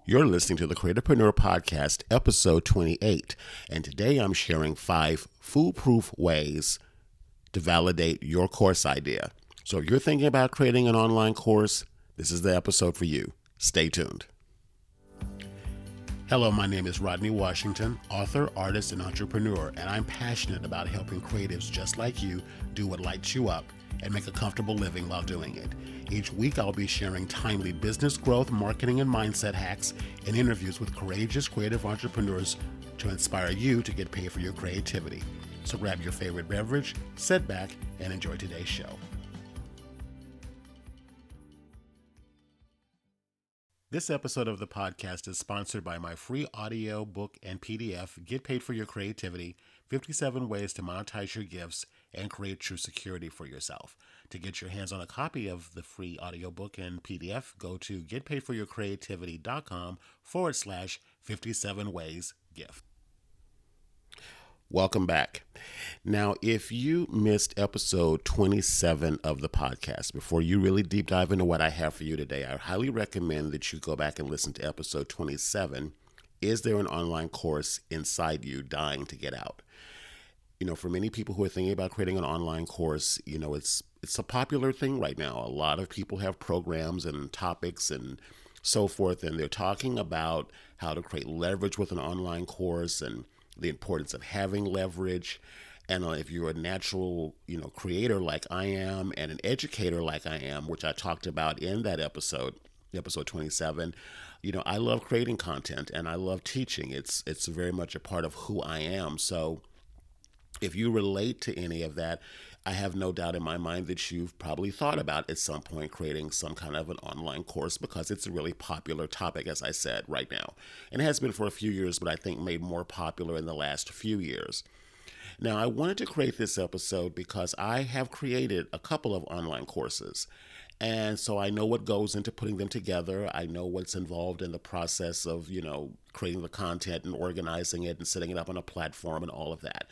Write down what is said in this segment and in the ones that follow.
You're listening to the Creativepreneur Podcast, episode 28, and today I'm sharing 5 foolproof ways to validate your course idea. So if you're thinking about creating an online course, this is the episode for you. Stay tuned. Hello, my name is Rodney Washington, author, artist, and entrepreneur, and I'm passionate about helping creatives just like you do what lights you up and make a comfortable living while doing it. Each week, I'll be sharing timely business growth, marketing, and mindset hacks and interviews with courageous creative entrepreneurs to inspire you to get paid for your creativity. So grab your favorite beverage, sit back, and enjoy today's show. This episode of the podcast is sponsored by my free audio, book, and PDF, Get Paid for Your Creativity, 57 Ways to Monetize Your Gifts and Create True Security for Yourself. To get your hands on a copy of the free audiobook and PDF, go to getpaidforyourcreativity.com/57ways-gift. Welcome back. Now, if you missed episode 27 of the podcast, before you really deep dive into what I have for you today, I highly recommend that you go back and listen to episode 27. Is there an online course inside you dying to get out? For many people who are thinking about creating an online course, it's a popular thing right now. A lot of people have programs and topics and so forth, and they're talking about how to create leverage with an online course and the importance of having leverage. And if you're a natural, creator like I am and an educator like I am, which I talked about in that episode 27, I love creating content and I love teaching. It's very much a part of who I am. So if you relate to any of that, I have no doubt in my mind that you've probably thought about at some point creating some kind of an online course, because it's a really popular topic, as I said, right now. And it has been for a few years, but I think made more popular in the last few years. Now, I wanted to create this episode because I have created a couple of online courses. And so I know what goes into putting them together. I know what's involved in the process of, creating the content and organizing it and setting it up on a platform and all of that.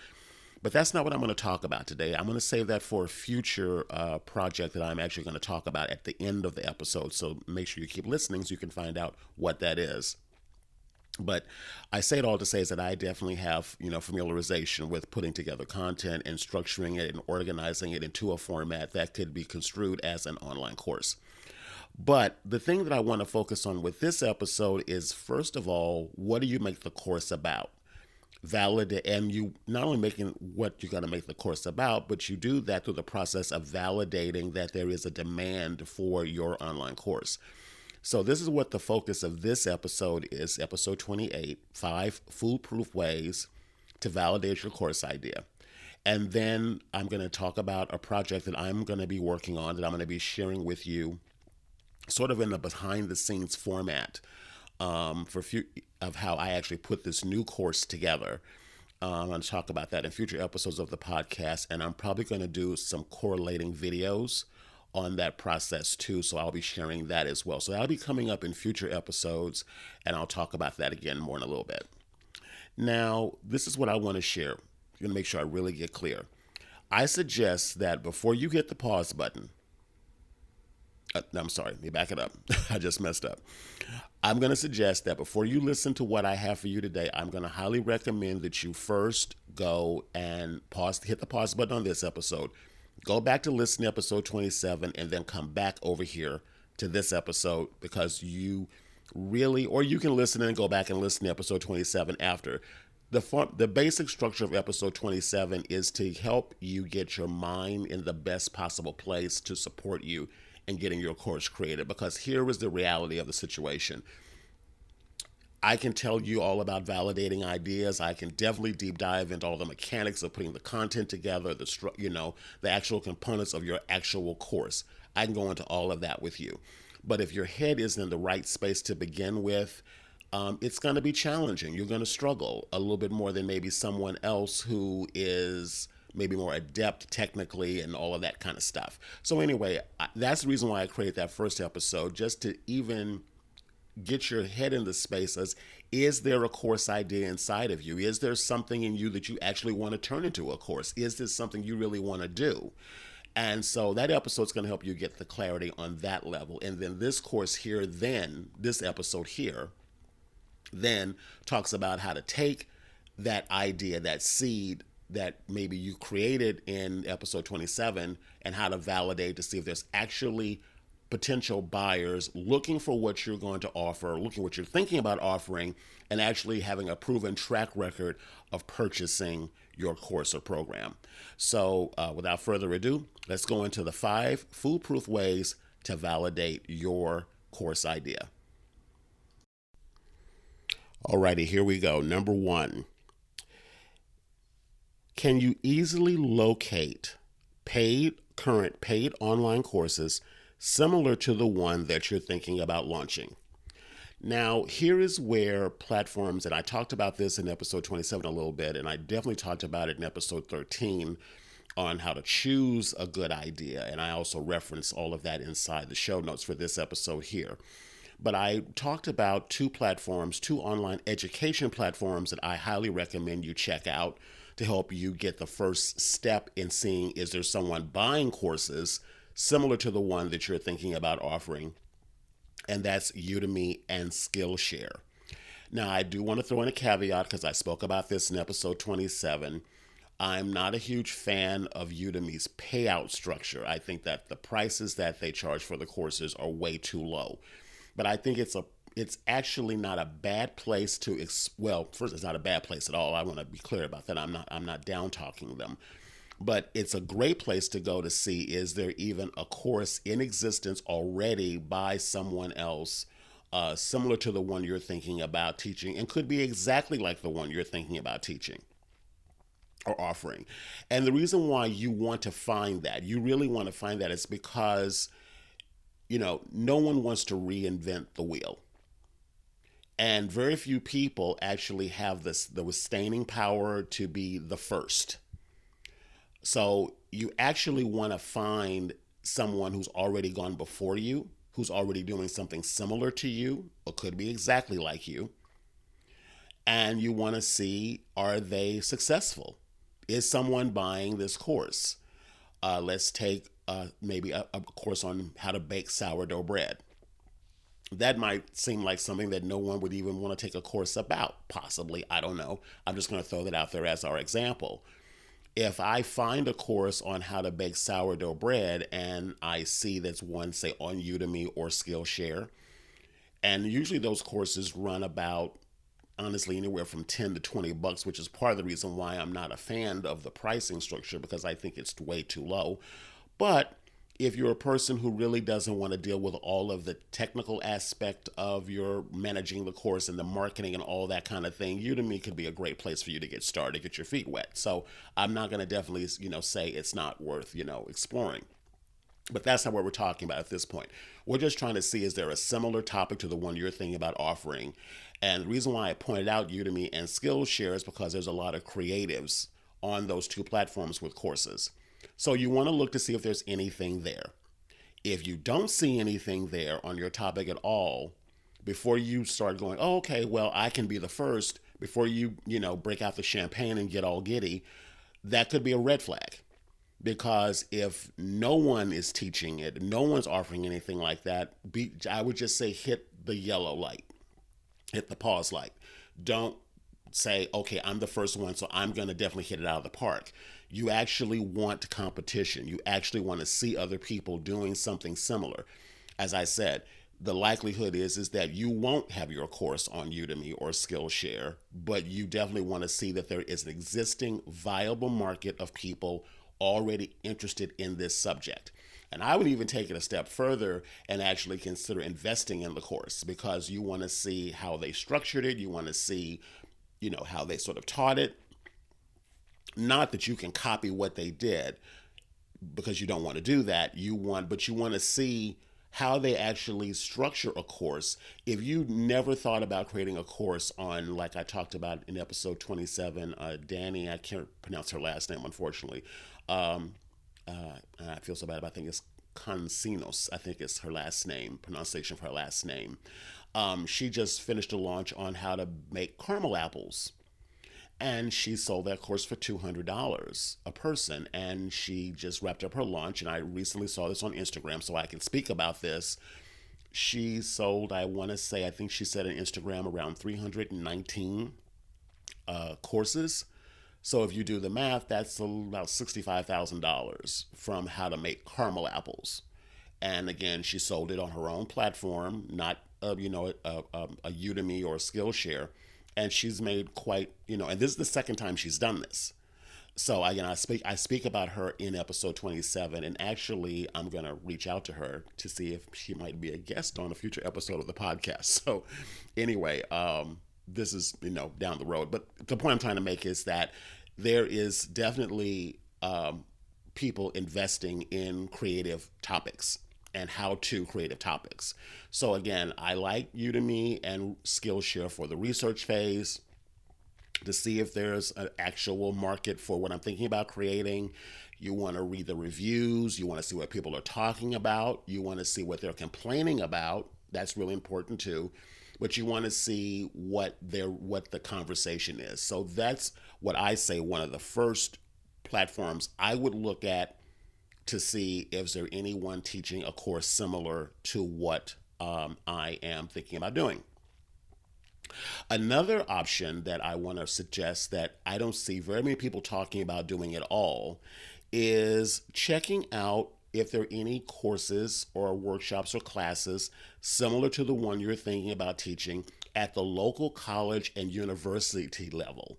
But that's not what I'm going to talk about today. I'm going to save that for a future project that I'm actually going to talk about at the end of the episode. So make sure you keep listening so you can find out what that is. But I say it all to say is that I definitely have, familiarization with putting together content and structuring it and organizing it into a format that could be construed as an online course. But the thing that I want to focus on with this episode is, first of all, what do you make the course about? Validate, and you not only making what you're going to make the course about, but you do that through the process of validating that there is a demand for your online course. So this is what the focus of this episode is, episode 28, 5 foolproof ways to validate your course idea. And then I'm going to talk about a project that I'm going to be working on, that I'm going to be sharing with you sort of in a behind the scenes format of how I actually put this new course together. I'm going to talk about that in future episodes of the podcast, and I'm probably going to do some correlating videos on that process too, so I'll be sharing that as well. So that'll be coming up in future episodes, and I'll talk about that again more in a little bit. Now, this is what I want to share. I'm going to make sure I really get clear. I suggest that before you hit the pause button, I'm sorry, let me back it up. I just messed up. I'm going to suggest that before you listen to what I have for you today, I'm going to highly recommend that you first go and hit the pause button on this episode, go back to listen to episode 27, and then come back over here to this episode, because you really, or you can listen and go back and listen to episode 27 after. The basic structure of episode 27 is to help you get your mind in the best possible place to support you in getting your course created. Because here is the reality of the situation. I can tell you all about validating ideas. I can definitely deep dive into all the mechanics of putting the content together, the actual components of your actual course. I can go into all of that with you. But if your head isn't in the right space to begin with, it's going to be challenging. You're going to struggle a little bit more than maybe someone else who is maybe more adept technically and all of that kind of stuff. So anyway, that's the reason why I created that first episode, just to even get your head in the space as, is there a course idea inside of you? Is there something in you that you actually want to turn into a course? Is this something you really want to do? And so that episode's going to help you get the clarity on that level. And then this episode here, Then talks about how to take that idea, that seed that maybe you created in episode 27, and how to validate to see if there's actually potential buyers looking for what you're going to offer, looking what you're thinking about offering, and actually having a proven track record of purchasing your course or program. So, without further ado, let's go into the 5 foolproof ways to validate your course idea. Alrighty, here we go. Number 1, can you easily locate current paid online courses similar to the one that you're thinking about launching? Now, here is where platforms, and I talked about this in episode 27 a little bit, and I definitely talked about it in episode 13 on how to choose a good idea. And I also reference all of that inside the show notes for this episode here. But I talked about 2 platforms, 2 online education platforms that I highly recommend you check out to help you get the first step in seeing, is there someone buying courses similar to the one that you're thinking about offering? And that's Udemy and Skillshare. Now, I do want to throw in a caveat because I spoke about this in episode 27. I'm not a huge fan of Udemy's payout structure. I think that the prices that they charge for the courses are way too low. But I think it's actually not a bad place to well, first, it's not a bad place at all. I want to be clear about that. I'm not down talking them. But it's a great place to go to see, is there even a course in existence already by someone else similar to the one you're thinking about teaching, and could be exactly like the one you're thinking about teaching or offering. And the reason why you want to find that, you really want to find that, is because, no one wants to reinvent the wheel. And very few people actually have the sustaining power to be the first. So you actually want to find someone who's already gone before you, who's already doing something similar to you, or could be exactly like you. And you want to see, are they successful? Is someone buying this course? Let's take maybe a course on how to bake sourdough bread. That might seem like something that no one would even want to take a course about, possibly. I don't know. I'm just going to throw that out there as our example. If I find a course on how to bake sourdough bread and I see that's one, say, on Udemy or Skillshare, and usually those courses run about, honestly, anywhere from 10 to 20 bucks, which is part of the reason why I'm not a fan of the pricing structure, because I think it's way too low. But if you're a person who really doesn't want to deal with all of the technical aspect of your managing the course and the marketing and all that kind of thing, Udemy could be a great place for you to get started, get your feet wet. So I'm not going to definitely, say it's not worth, exploring. But that's not what we're talking about at this point. We're just trying to see, is there a similar topic to the one you're thinking about offering? And the reason why I pointed out Udemy and Skillshare is because there's a lot of creatives on those 2 platforms with courses. So you want to look to see if there's anything there. If you don't see anything there on your topic at all, before you start going, oh, okay, well, I can be the first, before you, break out the champagne and get all giddy, that could be a red flag. Because if no one is teaching it, no one's offering anything like that, I would just say hit the yellow light, hit the pause light. Don't say, okay, I'm the first one, so I'm going to definitely hit it out of the park. You actually want competition. You actually want to see other people doing something similar. As I said, the likelihood is that you won't have your course on Udemy or Skillshare, but you definitely want to see that there is an existing viable market of people already interested in this subject. And I would even take it a step further and actually consider investing in the course, because you want to see how they structured it. You want to see, how they sort of taught it. Not that you can copy what they did, because you don't want to do that. But you want to see how they actually structure a course. If you never thought about creating a course on, like I talked about in episode 27, Danny, I can't pronounce her last name, unfortunately. I feel so bad, but I think it's Consinos. I think it's her last name, pronunciation for her last name. She just finished a launch on how to make caramel apples. And she sold that course for $200 a person. And she just wrapped up her launch. And I recently saw this on Instagram, so I can speak about this. She sold, I want to say, I think she said on Instagram around 319 courses. So if you do the math, that's about $65,000 from how to make caramel apples. And again, she sold it on her own platform, not a Udemy or a Skillshare. And she's made quite, and this is the second time she's done this. So I speak about her in episode 27, and actually I'm gonna reach out to her to see if she might be a guest on a future episode of the podcast. So anyway, this is down the road, but the point I'm trying to make is that there is definitely people investing in creative topics and how to creative topics. So again, I like Udemy and Skillshare for the research phase to see if there's an actual market for what I'm thinking about creating. You want to read the reviews. You want to see what people are talking about. You want to see what they're complaining about. That's really important too. But you want to see what the conversation is. So that's what I say one of the first platforms I would look at to see if there anyone teaching a course similar to what I am thinking about doing. Another option that I want to suggest that I don't see very many people talking about doing at all is checking out if there are any courses or workshops or classes similar to the one you're thinking about teaching at the local college and university level.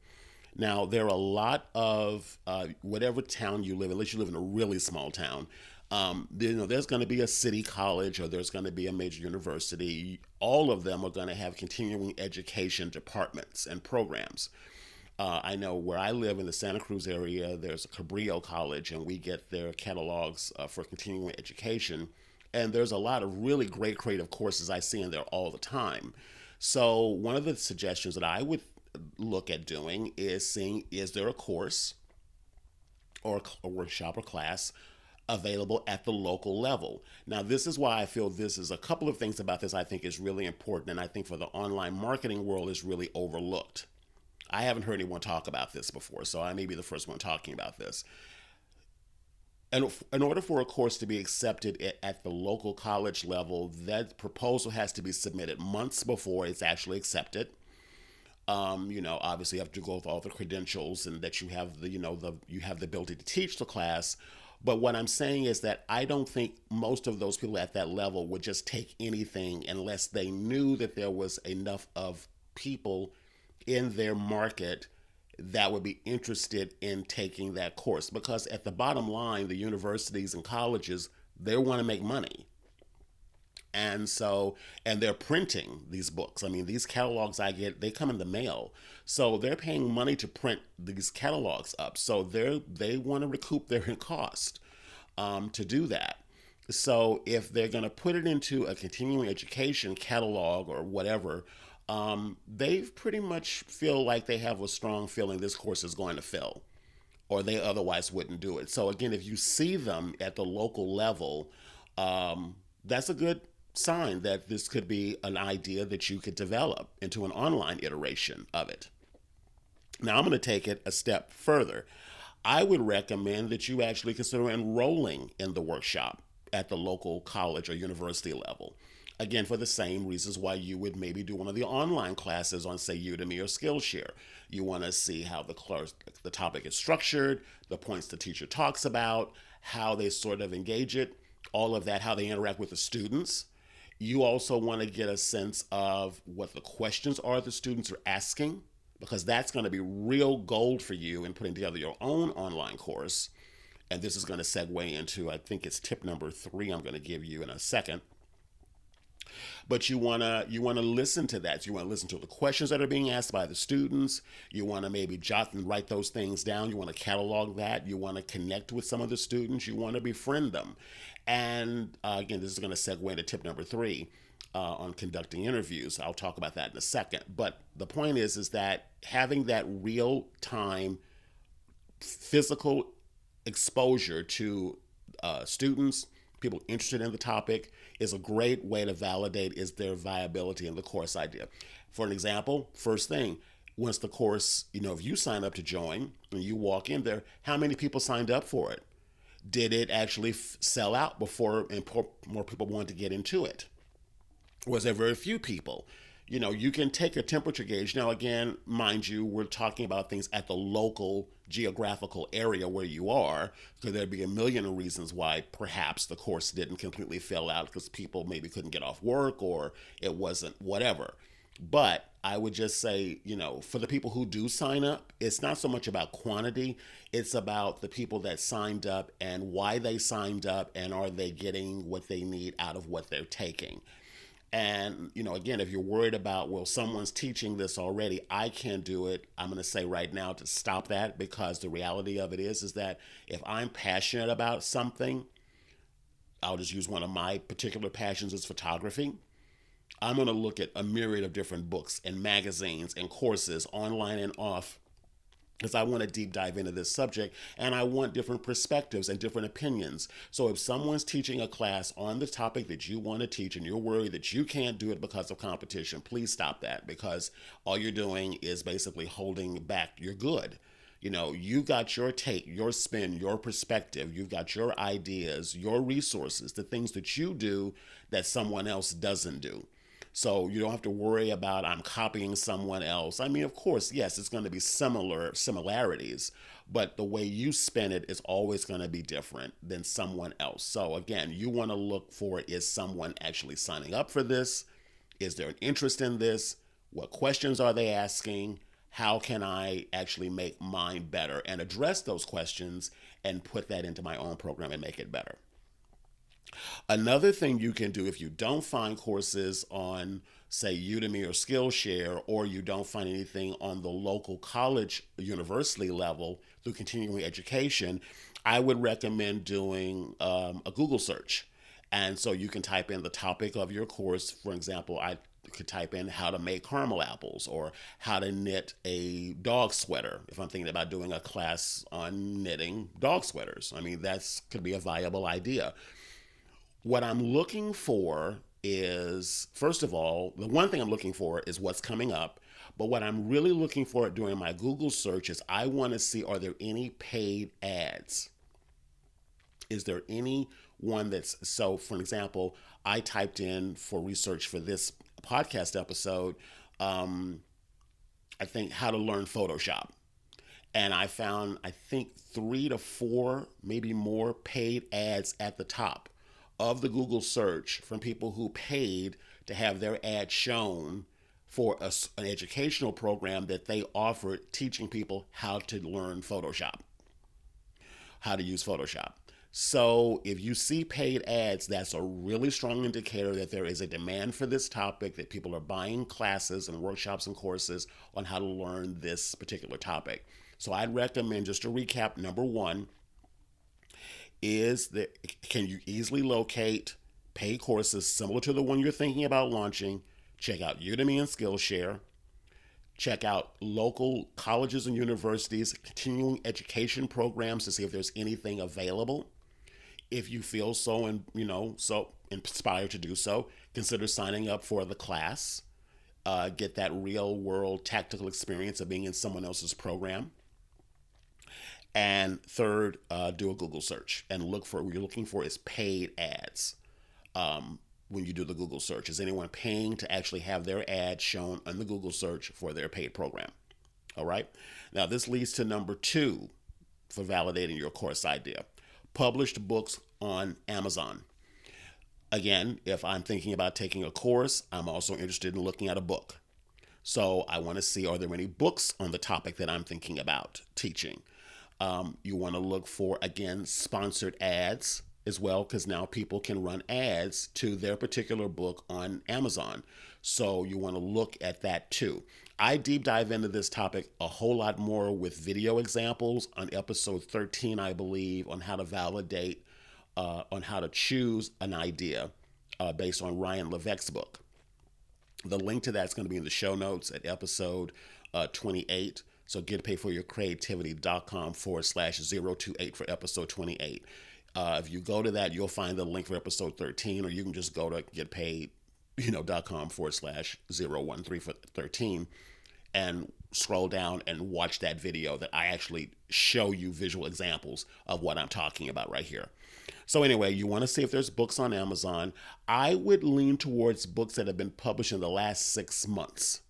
Now, there are a lot of whatever town you live in, unless you live in a really small town, there's going to be a city college or there's going to be a major university. All of them are going to have continuing education departments and programs. I know where I live in the Santa Cruz area, there's a Cabrillo College, and we get their catalogs for continuing education. And there's a lot of really great creative courses I see in there all the time. So, one of the suggestions that I would look at doing is seeing is there a course or a workshop or class available at the local level. Now, this is why I feel this is a couple of things about this I think is really important, and I think for the online marketing world is really overlooked. I haven't heard anyone talk about this before, so I may be the first one talking about this. And in order for a course to be accepted at the local college level, that proposal has to be submitted months before it's actually accepted. Obviously you have to go with all the credentials and that you have you have the ability to teach the class. But what I'm saying is that I don't think most of those people at that level would just take anything unless they knew that there was enough of people in their market that would be interested in taking that course. Because at the bottom line, the universities and colleges, they want to make money. And they're printing these books. I mean, these catalogs I get, they come in the mail. So they're paying money to print these catalogs up. So they want to recoup their cost to do that. So if they're going to put it into a continuing education catalog or whatever, they pretty much feel like they have a strong feeling this course is going to fill, or they otherwise wouldn't do it. So again, if you see them at the local level, that's a good sign that this could be an idea that you could develop into an online iteration of it. Now, I'm going to take it a step further. I would recommend that you actually consider enrolling in the workshop at the local college or university level. Again, for the same reasons why you would maybe do one of the online classes on, say, Udemy or Skillshare. You want to see how the topic is structured, the points the teacher talks about, how they sort of engage it, all of that, how they interact with the students. You also want to get a sense of what the questions are the students are asking, because that's going to be real gold for you in putting together your own online course. And this is going to segue into, I think it's tip number 3 I'm going to give you in a second. But you wanna listen to that. You want to listen to the questions that are being asked by the students. You want to maybe jot and write those things down. You want to catalog that. You want to connect with some of the students. You want to befriend them. And again, this is going to segue into tip number 3 on conducting interviews. I'll talk about that in a second. But the point is that having that real time physical exposure to students, people interested in the topic, is a great way to validate is their viability in the course idea. For an example, first thing, once the course, if you sign up to join and you walk in there, how many people signed up for it? Did it actually sell out before and more people wanted to get into it? was there very few people. You know, you can take a temperature gauge. Now, again, mind you, we're talking about things at the local geographical area where you are, because there'd be a million of reasons why perhaps the course didn't completely fill out because people maybe couldn't get off work or it wasn't whatever. But I would just say, you know, for the people who do sign up, it's not so much about quantity, it's about the people that signed up and why they signed up and are they getting what they need out of what they're taking. And, you know, again, if you're worried about, well, someone's teaching this already, I can't do it. I'm going to say right now to stop that, because the reality of it is that if I'm passionate about something, I'll just use one of my particular passions is photography. I'm going to look at a myriad of different books and magazines and courses online and off, because I want to deep dive into this subject and I want different perspectives and different opinions. So if someone's teaching a class on the topic that you want to teach and you're worried that you can't do it because of competition, please stop that, because all you're doing is basically holding back your good. You know, you got your take, your spin, your perspective, you've got your ideas, your resources, the things that you do that someone else doesn't do. So you don't have to worry about I'm copying someone else. I mean, of course, yes, it's going to be similarities, but the way you spin it is always going to be different than someone else. So again, you want to look for, is someone actually signing up for this? Is there an interest in this? What questions are they asking? How can I actually make mine better and address those questions and put that into my own program and make it better? Another thing you can do if you don't find courses on, say, Udemy or Skillshare, or you don't find anything on the local college university level through continuing education, I would recommend doing a Google search. And so you can type in the topic of your course. For example, I could type in how to make caramel apples or how to knit a dog sweater if I'm thinking about doing a class on knitting dog sweaters. I mean, that's could be a viable idea. What I'm looking for is, first of all, the one thing I'm looking for is what's coming up. But what I'm really looking for during my Google search is I want to see, are there any paid ads? Is there any one that's, so for example, I typed in for research for this podcast episode, um, I think how to learn Photoshop. And I found, I think, 3 to 4, maybe more paid ads at the top of the Google search from people who paid to have their ad shown for an educational program that they offered teaching people how to learn Photoshop, how to use Photoshop. So if you see paid ads, that's a really strong indicator that there is a demand for this topic, that people are buying classes and workshops and courses on how to learn this particular topic. So I'd recommend, just to recap, number one is that, can you easily locate paid courses similar to the one you're thinking about launching? Check out Udemy and Skillshare. Check out local colleges and universities, continuing education programs to see if there's anything available. If you feel so, and so inspired to do so, consider signing up for the class. Get that real world tactical experience of being in someone else's program. And third, do a Google search and look for, what you're looking for is paid ads. When you do the Google search, is anyone paying to actually have their ad shown on the Google search for their paid program? All right. Now, this leads to number two for validating your course idea: published books on Amazon. Again, if I'm thinking about taking a course, I'm also interested in looking at a book. So I want to see, are there any books on the topic that I'm thinking about teaching? You want to look for, again, sponsored ads as well, because now people can run ads to their particular book on Amazon. So you want to look at that too. I deep dive into this topic a whole lot more with video examples on episode 13, I believe, on how to validate, on how to choose an idea based on Ryan Levesque's book. The link to that is going to be in the show notes at episode 28. So getpaidforyourcreativity.com/028 for episode 28. If you go to that, you'll find the link for episode 13, or you can just go to getpaid.com/013 for 13 and scroll down and watch that video that I actually show you visual examples of what I'm talking about right here. So anyway, you want to see if there's books on Amazon. I would lean towards books that have been published in the last 6 months.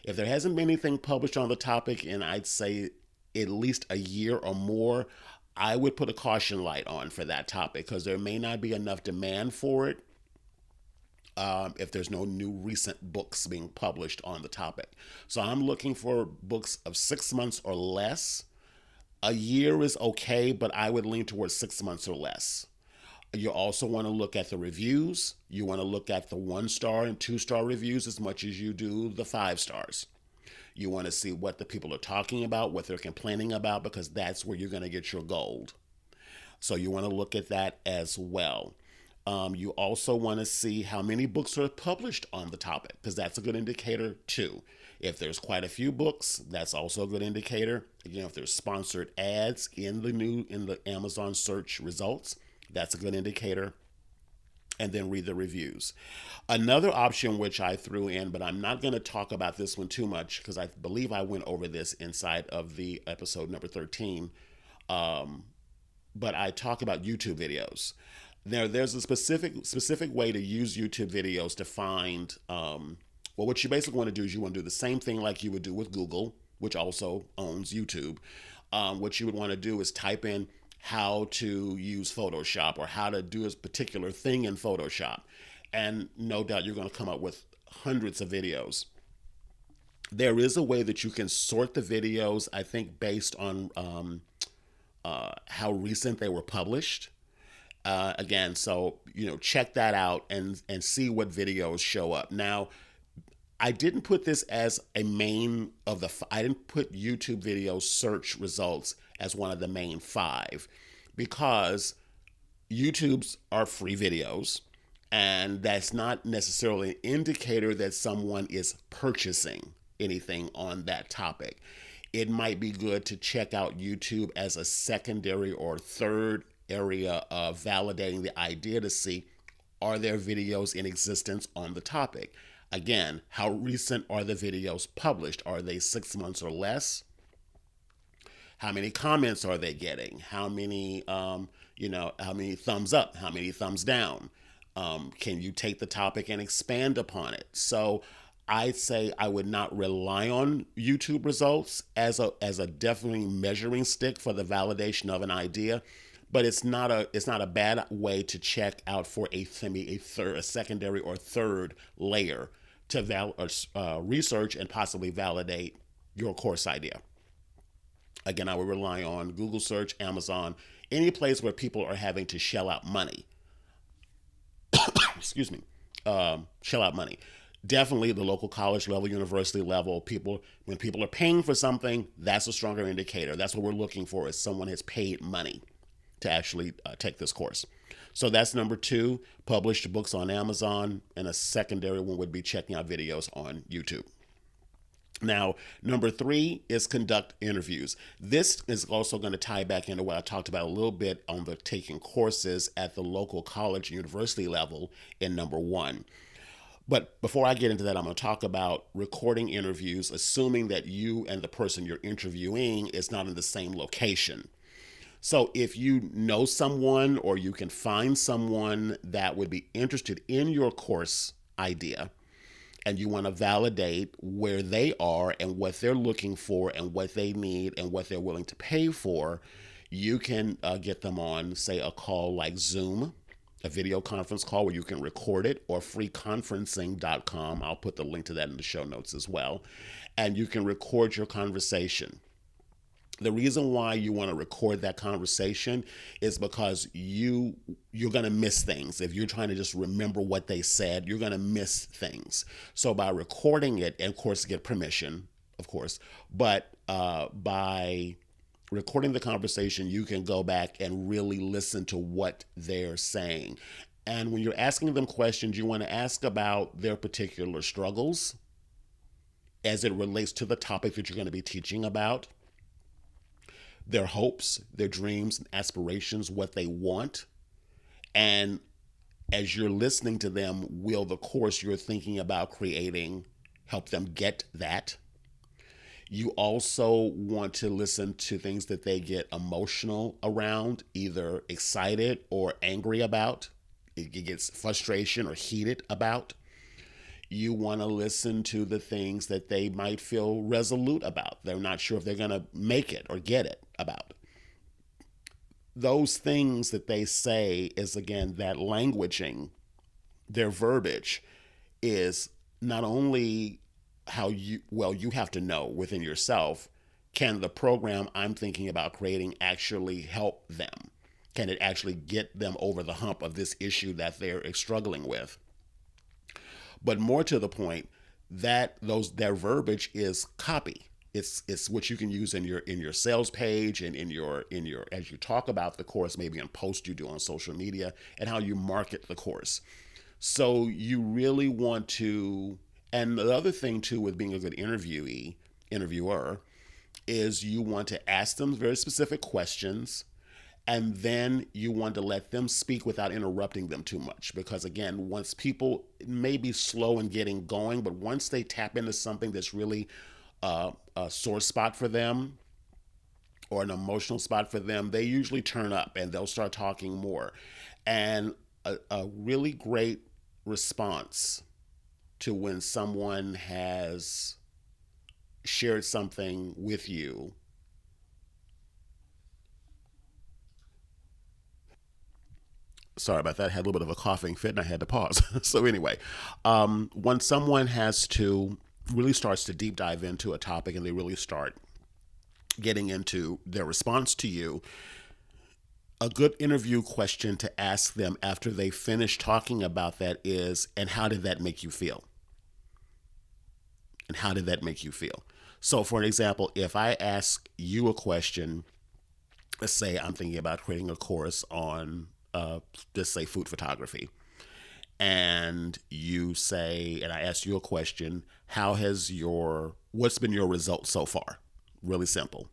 If there hasn't been anything published on the topic in, I'd say, at least a year or more, I would put a caution light on for that topic because there may not be enough demand for it if there's no new recent books being published on the topic. So I'm looking for books of 6 months or less. A year is okay, but I would lean towards 6 months or less. You also want to look at the reviews. You want to look at the 1 star and 2 star reviews as much as you do the 5 stars. You want to see what the people are talking about, what they're complaining about, because that's where you're going to get your gold. So you want to look at that as well. You also want to see how many books are published on the topic, because that's a good indicator too. If there's quite a few books, that's also a good indicator. Again, if there's sponsored ads in the Amazon search results, that's a good indicator. And then read the reviews. Another option which I threw in, but I'm not going to talk about this one too much because I believe I went over this inside of the episode number 13. But I talk about YouTube videos. There's a specific way to use YouTube videos to find. Well, what you basically want to do is you want to do the same thing like you would do with Google, which also owns YouTube. What you would want to do is type in how to use Photoshop or how to do a particular thing in Photoshop. And no doubt you're going to come up with hundreds of videos. There is a way that you can sort the videos, I think, based on how recent they were published. Again, so check that out and see what videos show up. Now, I didn't put this as a main of the. I didn't put YouTube video search results as one of the main 5 because YouTube's are free videos, and that's not necessarily an indicator that someone is purchasing anything on that topic. It might be good to check out YouTube as a secondary or third area of validating the idea to see, are there videos in existence on the topic? Again, how recent are the videos published? Are they 6 months or less? How many comments are they getting? How many, how many thumbs up? How many thumbs down? Can you take the topic and expand upon it? So I'd say I would not rely on YouTube results as a definitely measuring stick for the validation of an idea, but it's not a bad way to check out for a secondary or third layer to research and possibly validate your course idea. Again, I would rely on Google search, Amazon, any place where people are having to shell out money. Excuse me, shell out money. Definitely the local college level, university level, when people are paying for something, that's a stronger indicator. That's what we're looking for, is someone has paid money to actually take this course. So that's number 2, published books on Amazon, and a secondary one would be checking out videos on YouTube. Now, number 3 is conduct interviews. This is also going to tie back into what I talked about a little bit on the taking courses at the local college and university level in number 1. But before I get into that, I'm going to talk about recording interviews, assuming that you and the person you're interviewing is not in the same location. So if you know someone or you can find someone that would be interested in your course idea, and you want to validate where they are and what they're looking for and what they need and what they're willing to pay for, you can get them on, say, a call like Zoom, a video conference call where you can record it, or freeconferencing.com. I'll put the link to that in the show notes as well. And you can record your conversation. The reason why you want to record that conversation is because you're going to miss things. If you're trying to just remember what they said, you're going to miss things. So by recording it, and of course get permission, of course, but by recording the conversation, you can go back and really listen to what they're saying. And when you're asking them questions, you want to ask about their particular struggles as it relates to the topic that you're going to be teaching about, their hopes, their dreams and aspirations, what they want. And as you're listening to them, will the course you're thinking about creating help them get that? You also want to listen to things that they get emotional around, either excited or angry about. It gets frustration or heated about. You want to listen to the things that they might feel resolute about. They're not sure if they're going to make it or get it about. Those things that they say is, again, that languaging, their verbiage is not only how you, well, you have to know within yourself, can the program I'm thinking about creating actually help them? Can it actually get them over the hump of this issue that they're struggling with? But more to the point, that those their verbiage is copy. It's what you can use in your sales page and in your as you talk about the course, maybe in posts you do on social media, and how you market the course. So you really want to, and the other thing too with being a good interviewer, is you want to ask them very specific questions, and then you want to let them speak without interrupting them too much, because again, once people may be slow in getting going, but once they tap into something that's really a sore spot for them or an emotional spot for them, they usually turn up and they'll start talking more. And a really great response to when someone has shared something with you. Sorry about that. I had a little bit of a coughing fit and I had to pause. So anyway, when someone has to really starts to deep dive into a topic and they really start getting into their response to you, a good interview question to ask them after they finish talking about that is, and how did that make you feel? And how did that make you feel? So, for an example, if I ask you a question, let's say I'm thinking about creating a course on, just say, food photography, and you say, and I ask you a question, what's been your result so far? Really simple.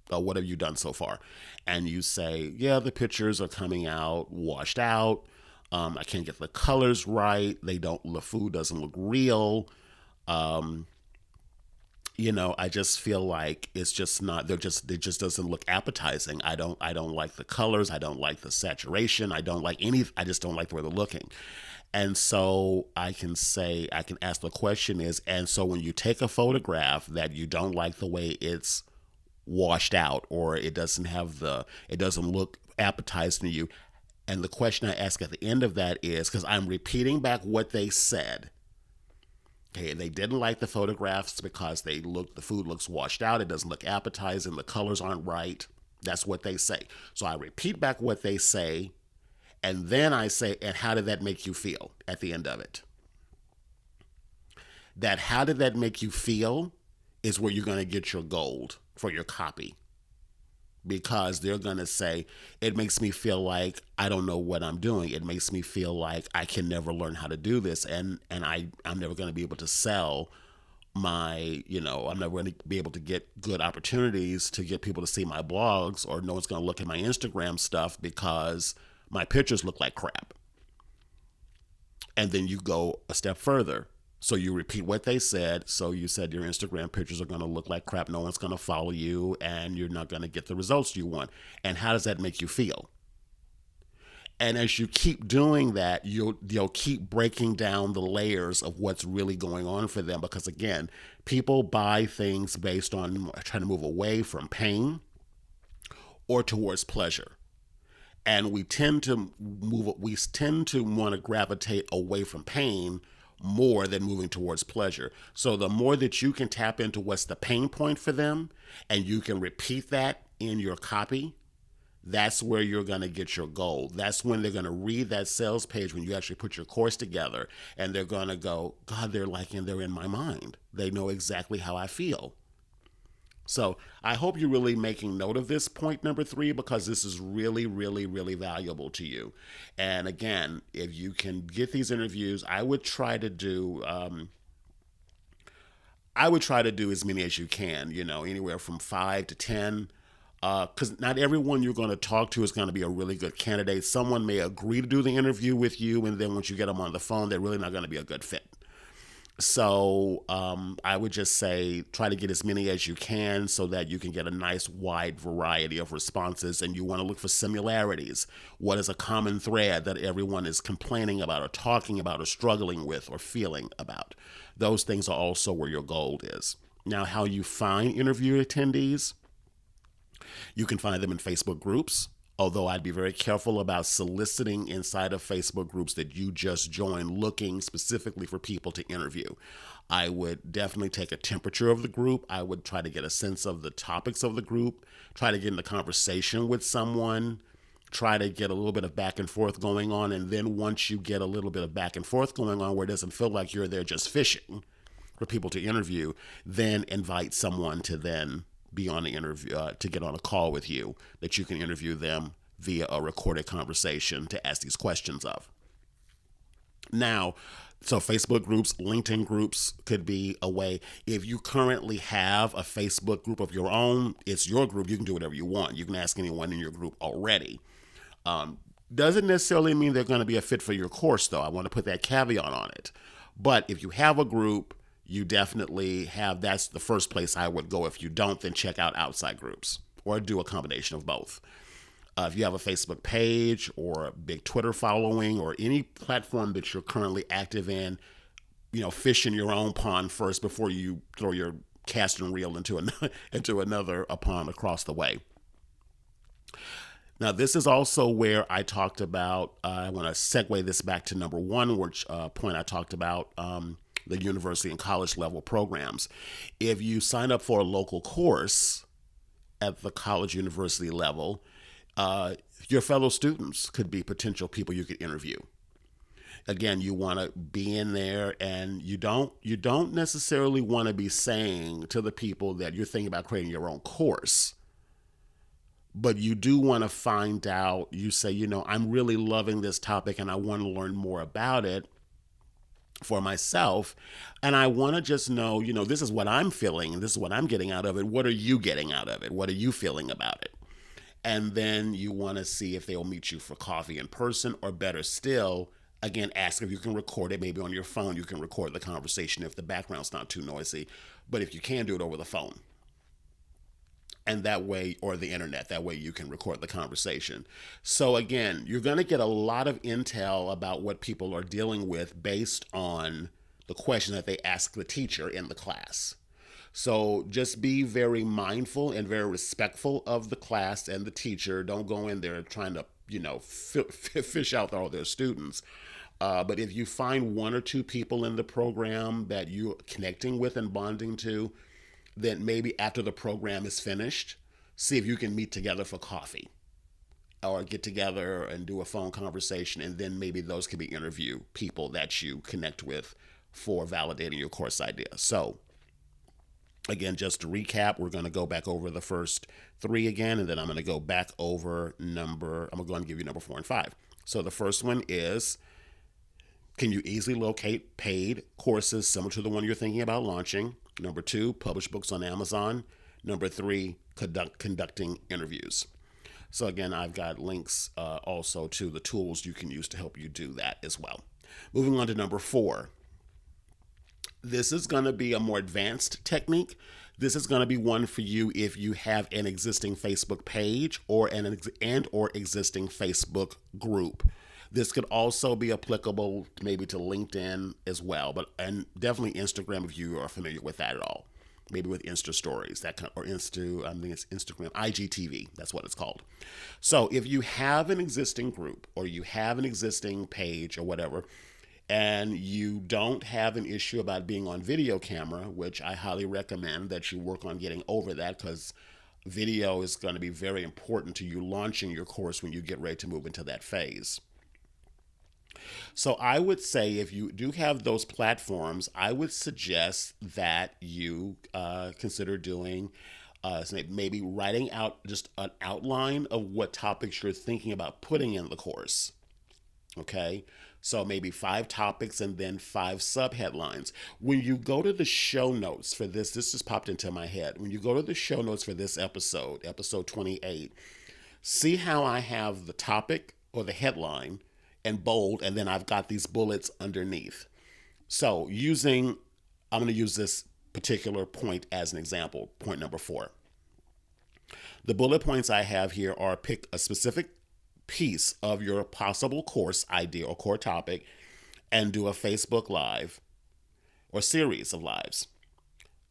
What have you done so far? And you say, yeah, the pictures are coming out washed out. I can't get the colors right. The food doesn't look real. Um, I just feel like it's just not. It just doesn't look appetizing. I don't like the colors. I don't like the saturation. I just don't like the way they're looking. And so I can ask the question is, and so when you take a photograph that you don't like the way it's washed out, or it doesn't look appetizing to you, and the question I ask at the end of that is, because I'm repeating back what they said. Okay, they didn't like the photographs because the food looks washed out. It doesn't look appetizing. The colors aren't right. That's what they say. So I repeat back what they say, and then I say, and how did that make you feel at the end of it? That how did that make you feel is where you're going to get your gold for your copy, because they're going to say, it makes me feel like I don't know what I'm doing. It makes me feel like I can never learn how to do this. I'm never going to be able to sell I'm never going to be able to get good opportunities to get people to see my blogs, or no one's going to look at my Instagram stuff because my pictures look like crap. And then you go a step further. So you repeat what they said. So you said your Instagram pictures are going to look like crap. No one's going to follow you and you're not going to get the results you want. And how does that make you feel? And as you keep doing that, you'll keep breaking down the layers of what's really going on for them. Because again, people buy things based on trying to move away from pain or towards pleasure. And we tend to want to gravitate away from pain more than moving towards pleasure. So the more that you can tap into what's the pain point for them, and you can repeat that in your copy, that's where you're going to get your goal. That's when they're going to read that sales page when you actually put your course together, and they're going to go, God, they're in my mind. They know exactly how I feel. So I hope you're really making note of this point number 3, because this is really, really, really valuable to you. And again, if you can get these interviews, I would try to do as many as you can. Anywhere from 5 to 10. Because not everyone you're going to talk to is going to be a really good candidate. Someone may agree to do the interview with you, and then once you get them on the phone, they're really not going to be a good fit. So I would just say try to get as many as you can so that you can get a nice wide variety of responses. And you want to look for similarities. What is a common thread that everyone is complaining about or talking about or struggling with or feeling about? Those things are also where your gold is. Now, how you find interview attendees, you can find them in Facebook groups, although I'd be very careful about soliciting inside of Facebook groups that you just joined looking specifically for people to interview. I would definitely take a temperature of the group. I would try to get a sense of the topics of the group, try to get in the conversation with someone, try to get a little bit of back and forth going on. And then once you get a little bit of back and forth going on where it doesn't feel like you're there just fishing for people to interview, then invite someone to then be on the interview, to get on a call with you that you can interview them via a recorded conversation to ask these questions of. Now, so Facebook groups, LinkedIn groups could be a way. If you currently have a Facebook group of your own, it's your group. You can do whatever you want. You can ask anyone in your group already. Doesn't necessarily mean they're going to be a fit for your course, though. I want to put that caveat on it. But if you have a group, you definitely have, that's the first place I would go. If you don't, then check out outside groups or do a combination of both. If you have a Facebook page or a big Twitter following or any platform that you're currently active in, fish in your own pond first before you throw your casting reel into another pond across the way. Now, this is also where I talked about, I want to segue this back to number one, which point I talked about the university and college level programs. If you sign up for a local course at the college university level, your fellow students could be potential people you could interview. Again, you want to be in there, and you don't necessarily want to be saying to the people that you're thinking about creating your own course, but you do want to find out. You say, I'm really loving this topic and I want to learn more about it for myself, and I want to just know, this is what I'm feeling and this is what I'm getting out of it. What are you getting out of it? What are you feeling about it? And then you want to see if they'll meet you for coffee in person, or better still, again, ask if you can record it. Maybe on your phone, you can record the conversation if the background's not too noisy. But if you can, do it over the phone. And that way, or the internet, that way you can record the conversation. So again, you're going to get a lot of intel about what people are dealing with based on the question that they ask the teacher in the class. So just be very mindful and very respectful of the class and the teacher. Don't go in there trying to, fish out all their students. But if you find one or two people in the program that you're connecting with and bonding to, then maybe after the program is finished, see if you can meet together for coffee or get together and do a phone conversation. And then maybe those could be interview people that you connect with for validating your course idea. So again, just to recap, we're going to go back over the first three again, and then I'm going to go back over I'm going to give you number 4 and 5. So the first one is, can you easily locate paid courses similar to the one you're thinking about launching? Number 2, publish books on Amazon. Number 3, conducting interviews. So again, I've got links also to the tools you can use to help you do that as well. Moving on to number 4. This is going to be a more advanced technique. This is going to be one for you if you have an existing Facebook page or or existing Facebook group. This could also be applicable maybe to LinkedIn as well, and definitely Instagram if you are familiar with that at all. Maybe with Insta Stories, I think it's Instagram, IGTV, that's what it's called. So if you have an existing group or you have an existing page or whatever, and you don't have an issue about being on video camera, which I highly recommend that you work on getting over that, because video is going to be very important to you launching your course when you get ready to move into that phase. So I would say if you do have those platforms, I would suggest that you consider doing maybe writing out just an outline of what topics you're thinking about putting in the course. Okay, so maybe 5 topics and then 5 subheadlines. When you go to the show notes for this just popped into my head. When you go to the show notes for this episode 28, see how I have the topic or the headline and bold, and then I've got these bullets underneath. So, I'm going to use this particular point as an example, point number 4. The bullet points I have here are pick a specific piece of your possible course idea or core topic and do a Facebook Live or series of lives.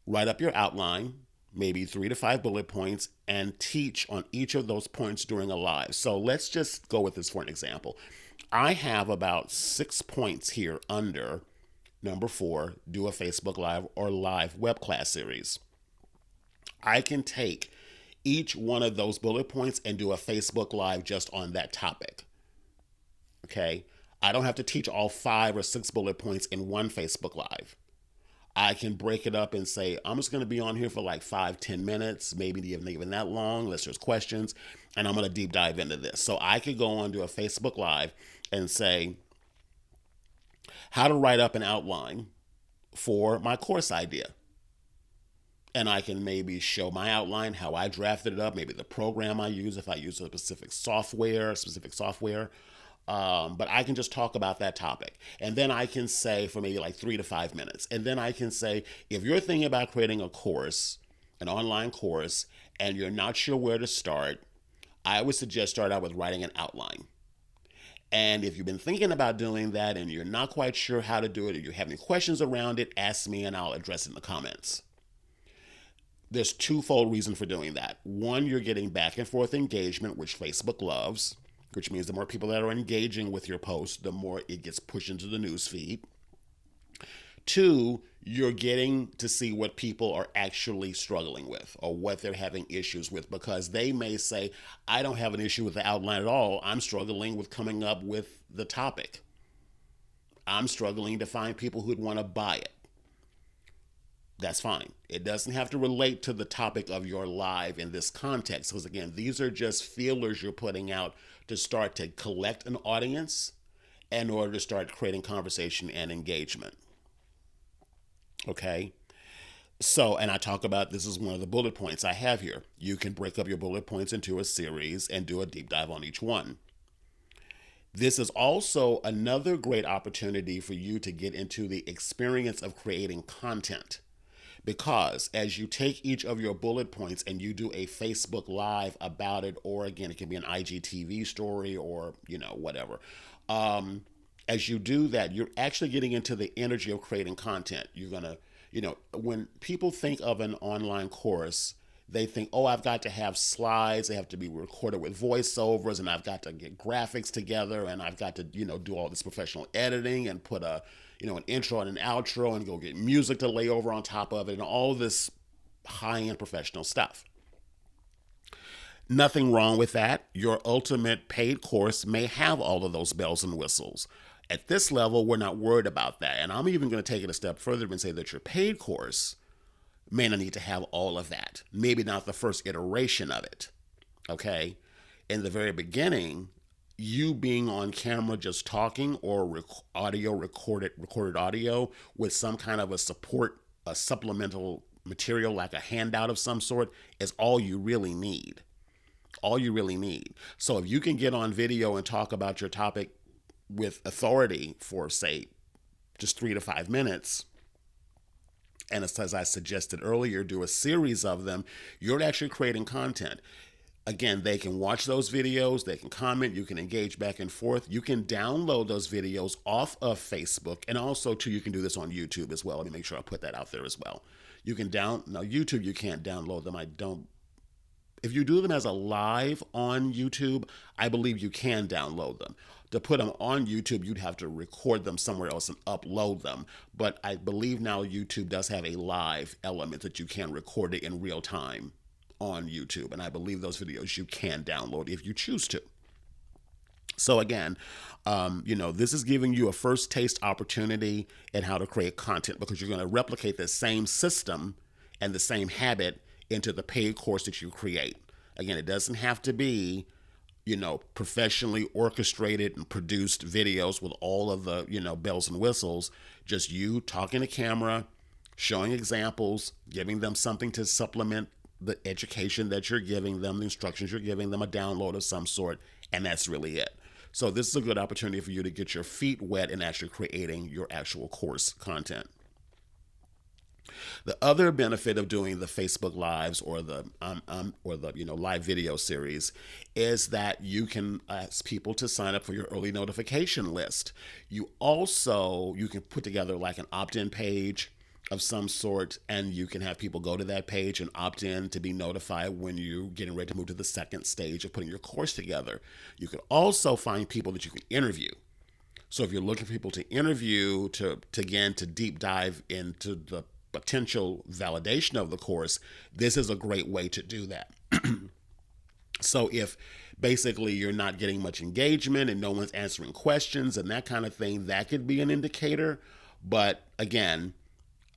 Write up your outline, maybe 3 to 5 bullet points, and teach on each of those points during a live. So let's just go with this for an example. I have about 6 points here under number 4, do a Facebook Live or live web class series. I can take each one of those bullet points and do a Facebook Live just on that topic. Okay? I don't have to teach all 5 or 6 bullet points in one Facebook Live. I can break it up and say, I'm just going to be on here for like 5-10 minutes, maybe even that long, unless there's questions, and I'm going to deep dive into this. So I could go on to a Facebook Live and say, how to write up an outline for my course idea. And I can maybe show my outline, how I drafted it up, maybe the program I use, if I use a specific software. But I can just talk about that topic. And then I can say for maybe like 3 to 5 minutes. And then I can say, if you're thinking about creating a course, an online course, and you're not sure where to start, I would suggest start out with writing an outline. And if you've been thinking about doing that and you're not quite sure how to do it, or you have any questions around it, ask me and I'll address it in the comments. There's twofold reason for doing that. One, you're getting back and forth engagement, which Facebook loves, which means the more people that are engaging with your post, the more it gets pushed into the news feed. 2, you're getting to see what people are actually struggling with or what they're having issues with, because they may say, I don't have an issue with the outline at all. I'm struggling with coming up with the topic. I'm struggling to find people who'd want to buy it. That's fine. It doesn't have to relate to the topic of your live in this context, because again, these are just feelers you're putting out to start to collect an audience in order to start creating conversation and engagement. Okay? So, and I talk about, this is one of the bullet points I have here. You can break up your bullet points into a series and do a deep dive on each one. This is also another great opportunity for you to get into the experience of creating content. Because as you take each of your bullet points and you do a Facebook Live about it, or again, it can be an IGTV story or, whatever. As you do that, you're actually getting into the energy of creating content. You're going to, when people think of an online course, they think, oh, I've got to have slides. They have to be recorded with voiceovers, and I've got to get graphics together, and I've got to, do all this professional editing and put an intro and an outro and go get music to lay over on top of it and all this high-end professional stuff. Nothing wrong with that. Your ultimate paid course may have all of those bells and whistles. At this level, we're not worried about that. And I'm even going to take it a step further and say that your paid course may not need to have all of that. Maybe not the first iteration of it. Okay? In the very beginning, you being on camera just talking, or recorded audio with some kind of a supplemental material like a handout of some sort, is all you really need. All you really need. So if you can get on video and talk about your topic with authority for, say, just 3 to 5 minutes, and as I suggested earlier, do a series of them, you're actually creating content. Again, they can watch those videos, they can comment, you can engage back and forth. You can download those videos off of Facebook, and also too, you can do this on YouTube as well. Let me make sure I put that out there as well. You can YouTube, you can't download them. If you do them as a live on YouTube, I believe you can download them. To put them on YouTube, you'd have to record them somewhere else and upload them. But I believe now YouTube does have a live element that you can record it in real time on YouTube. And I believe those videos you can download if you choose to. So again, this is giving you a first taste opportunity in how to create content, because you're going to replicate the same system and the same habit into the paid course that you create. Again, it doesn't have to be, professionally orchestrated and produced videos with all of the, bells and whistles. Just you talking to camera, showing examples, giving them something to supplement the education that you're giving them, the instructions you're giving them, a download of some sort, and that's really it. So this is a good opportunity for you to get your feet wet in actually creating your actual course content. The other benefit of doing the Facebook Lives or the live video series is that you can ask people to sign up for your early notification list. You can put together like an opt-in page of some sort, and you can have people go to that page and opt in to be notified when you're getting ready to move to the second stage of putting your course together. You can also find people that you can interview. So if you're looking for people to interview to deep dive into the potential validation of the course, this is a great way to do that. So if basically you're not getting much engagement and no one's answering questions and that kind of thing, that could be an indicator. But again,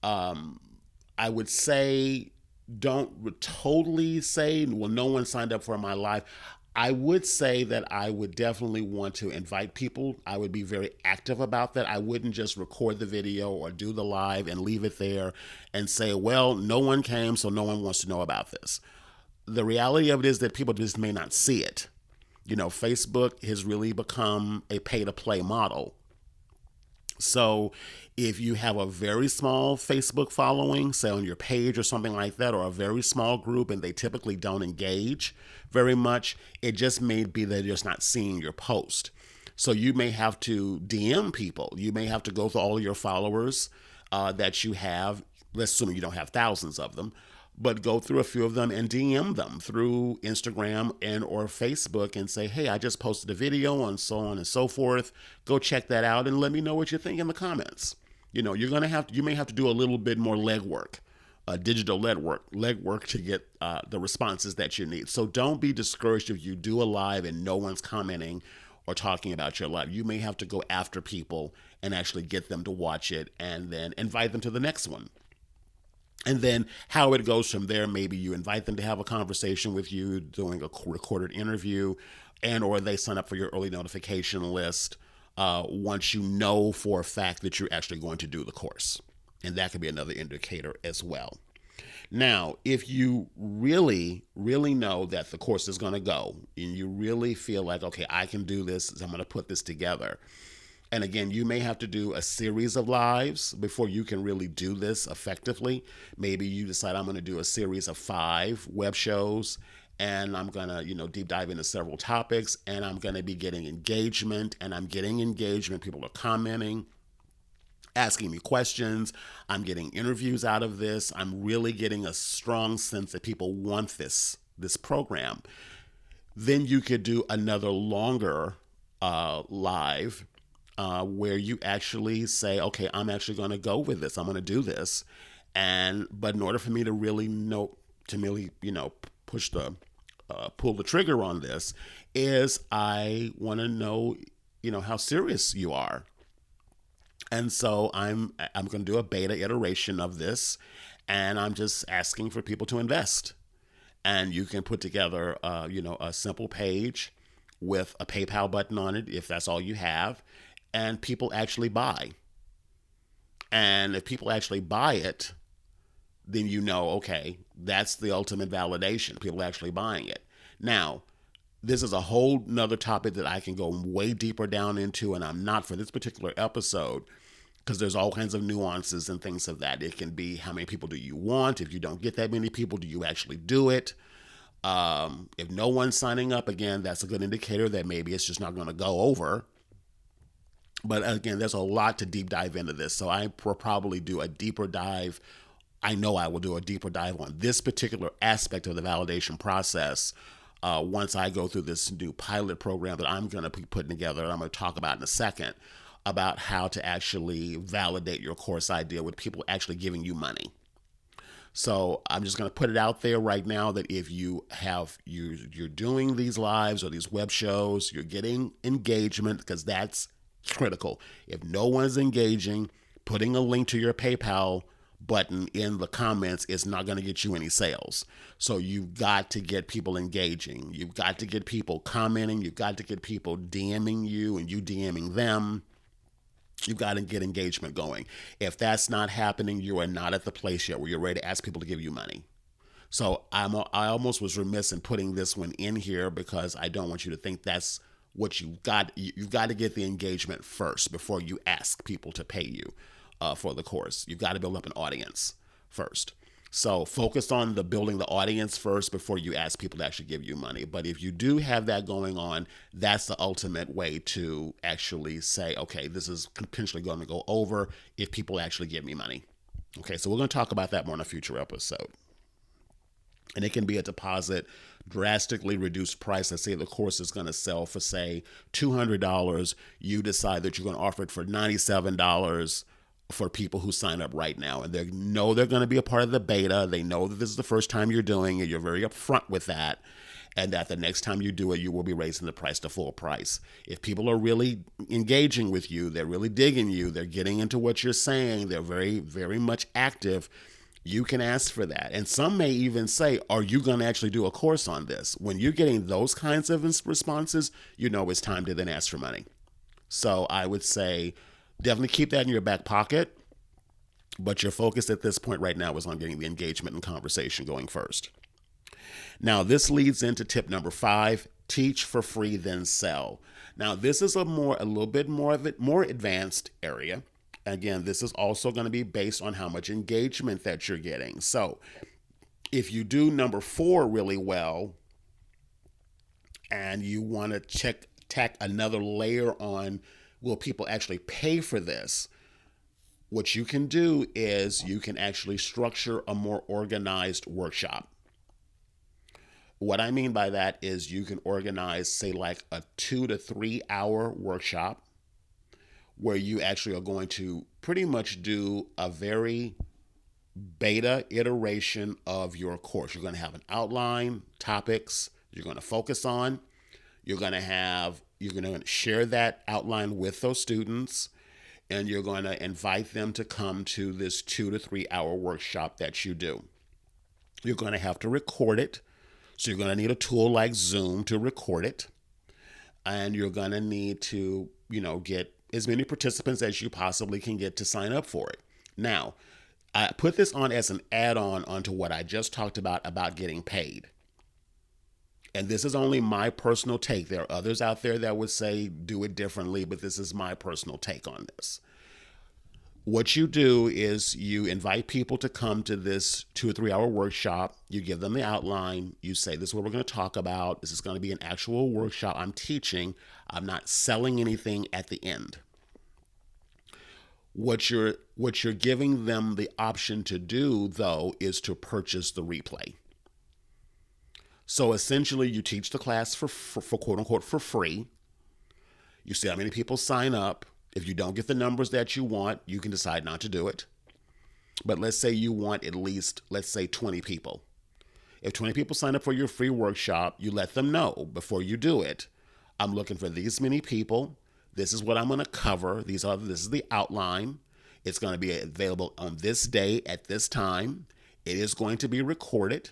I would say don't totally say, well, no one signed up for my live. I would say that I would definitely want to invite people. I would be very active about that. I wouldn't just record the video or do the live and leave it there and say, well, no one came, so no one wants to know about this. The reality of it is that people just may not see it. Facebook has really become a pay to play model. So if you have a very small Facebook following, say on your page or something like that, or a very small group and they typically don't engage very much, it just may be that they're just not seeing your post. So you may have to DM people. You may have to go through all of your followers that you have. Let's assume you don't have thousands of them, but go through a few of them and DM them through Instagram and or Facebook and say, hey, I just posted a video on so on and so forth. Go check that out and let me know what you think in the comments. You may have to do a little bit more legwork, digital legwork to get the responses that you need. So don't be discouraged if you do a live and no one's commenting or talking about your live. You may have to go after people and actually get them to watch it and then invite them to the next one. And then how it goes from there, maybe you invite them to have a conversation with you, doing a recorded interview, and or they sign up for your early notification list once you know for a fact that you're actually going to do the course. And that could be another indicator as well. Now, if you really, really know that the course is going to go and you really feel like, okay, I can do this, I'm going to put this together. And again, you may have to do a series of lives before you can really do this effectively. Maybe you decide I'm going to do a series of 5 web shows and I'm going to, deep dive into several topics and I'm going to be getting engagement and I'm getting engagement. People are commenting, asking me questions. I'm getting interviews out of this. I'm really getting a strong sense that people want this program. Then you could do another longer live where you actually say, okay, I'm actually going to go with this. I'm going to do this. But in order for me to really pull the trigger on this is I want to know, how serious you are. And so I'm going to do a beta iteration of this and I'm just asking for people to invest. And you can put together, a simple page with a PayPal button on it if that's all you have. And people actually buy. And if people actually buy it, then okay, that's the ultimate validation. People actually buying it. Now, this is a whole nother topic that I can go way deeper down into, and I'm not for this particular episode because there's all kinds of nuances and things of that. It can be how many people do you want? If you don't get that many people, do you actually do it? If no one's signing up, again, that's a good indicator that maybe it's just not going to go over. But again, there's a lot to deep dive into this. So I will probably do a deeper dive. I know I will do a deeper dive on this particular aspect of the validation process once I go through this new pilot program that I'm going to be putting together. I'm going to talk about in a second about how to actually validate your course idea with people actually giving you money. So I'm just going to put it out there right now that if you're doing these lives or these web shows, you're getting engagement because that's critical. If no one's engaging, putting a link to your PayPal button in the comments is not going to get you any sales. So you've got to get people engaging. You've got to get people commenting. You've got to get people DMing you and you DMing them. You've got to get engagement going. If that's not happening, you are not at the place yet where you're ready to ask people to give you money. So I almost was remiss in putting this one in here because I don't want you to think that's what you've got to get the engagement first before you ask people to pay you for the course. You've got to build up an audience first. So focus on the building the audience first before you ask people to actually give you money. But if you do have that going on, that's the ultimate way to actually say, okay, this is potentially going to go over if people actually give me money. Okay, so we're going to talk about that more in a future episode. And it can be a deposit, drastically reduced price. Let's say the course is going to sell for, say, $200. You decide that you're going to offer it for $97 for people who sign up right now. And they know they're going to be a part of the beta. They know that this is the first time you're doing it. You're very upfront with that. And that the next time you do it, you will be raising the price to full price. If people are really engaging with you, they're really digging you, they're getting into what you're saying, they're very, very much active, you can ask for that. And some may even say, are you going to actually do a course on this? When you're getting those kinds of responses, you know it's time to then ask for money. So I would say definitely keep that in your back pocket. But your focus at this point right now is on getting the engagement and conversation going first. Now, this leads into tip number 5, teach for free, then sell. Now, this is a little bit more advanced area. Again, this is also going to be based on how much engagement that you're getting. So if you do number 4 really well and you want to tack another layer on, will people actually pay for this? What you can do is you can actually structure a more organized workshop. What I mean by that is you can organize, say, like a 2 to 3 hour workshop where you actually are going to pretty much do a very beta iteration of your course. You're going to have an outline, topics you're going to focus on. You're going to share that outline with those students, and you're going to invite them to come to this 2 to 3 hour workshop that you do. You're going to have to record it. So you're going to need a tool like Zoom to record it. And you're going to need to, get as many participants as you possibly can get to sign up for it. Now, I put this on as an add-on onto what I just talked about getting paid. And this is only my personal take. There are others out there that would say do it differently, but this is my personal take on this. What you do is you invite people to come to this 2 or 3 hour workshop. You give them the outline. You say, this is what we're going to talk about. This is going to be an actual workshop. I'm teaching. I'm not selling anything at the end. What you're giving them the option to do, though, is to purchase the replay. So essentially, you teach the class for quote unquote for free. You see how many people sign up. If you don't get the numbers that you want, you can decide not to do it. But let's say you want at least, 20 people. If 20 people sign up for your free workshop, you let them know before you do it, I'm looking for these many people. This is what I'm going to cover. This is the outline. It's going to be available on this day at this time. It is going to be recorded.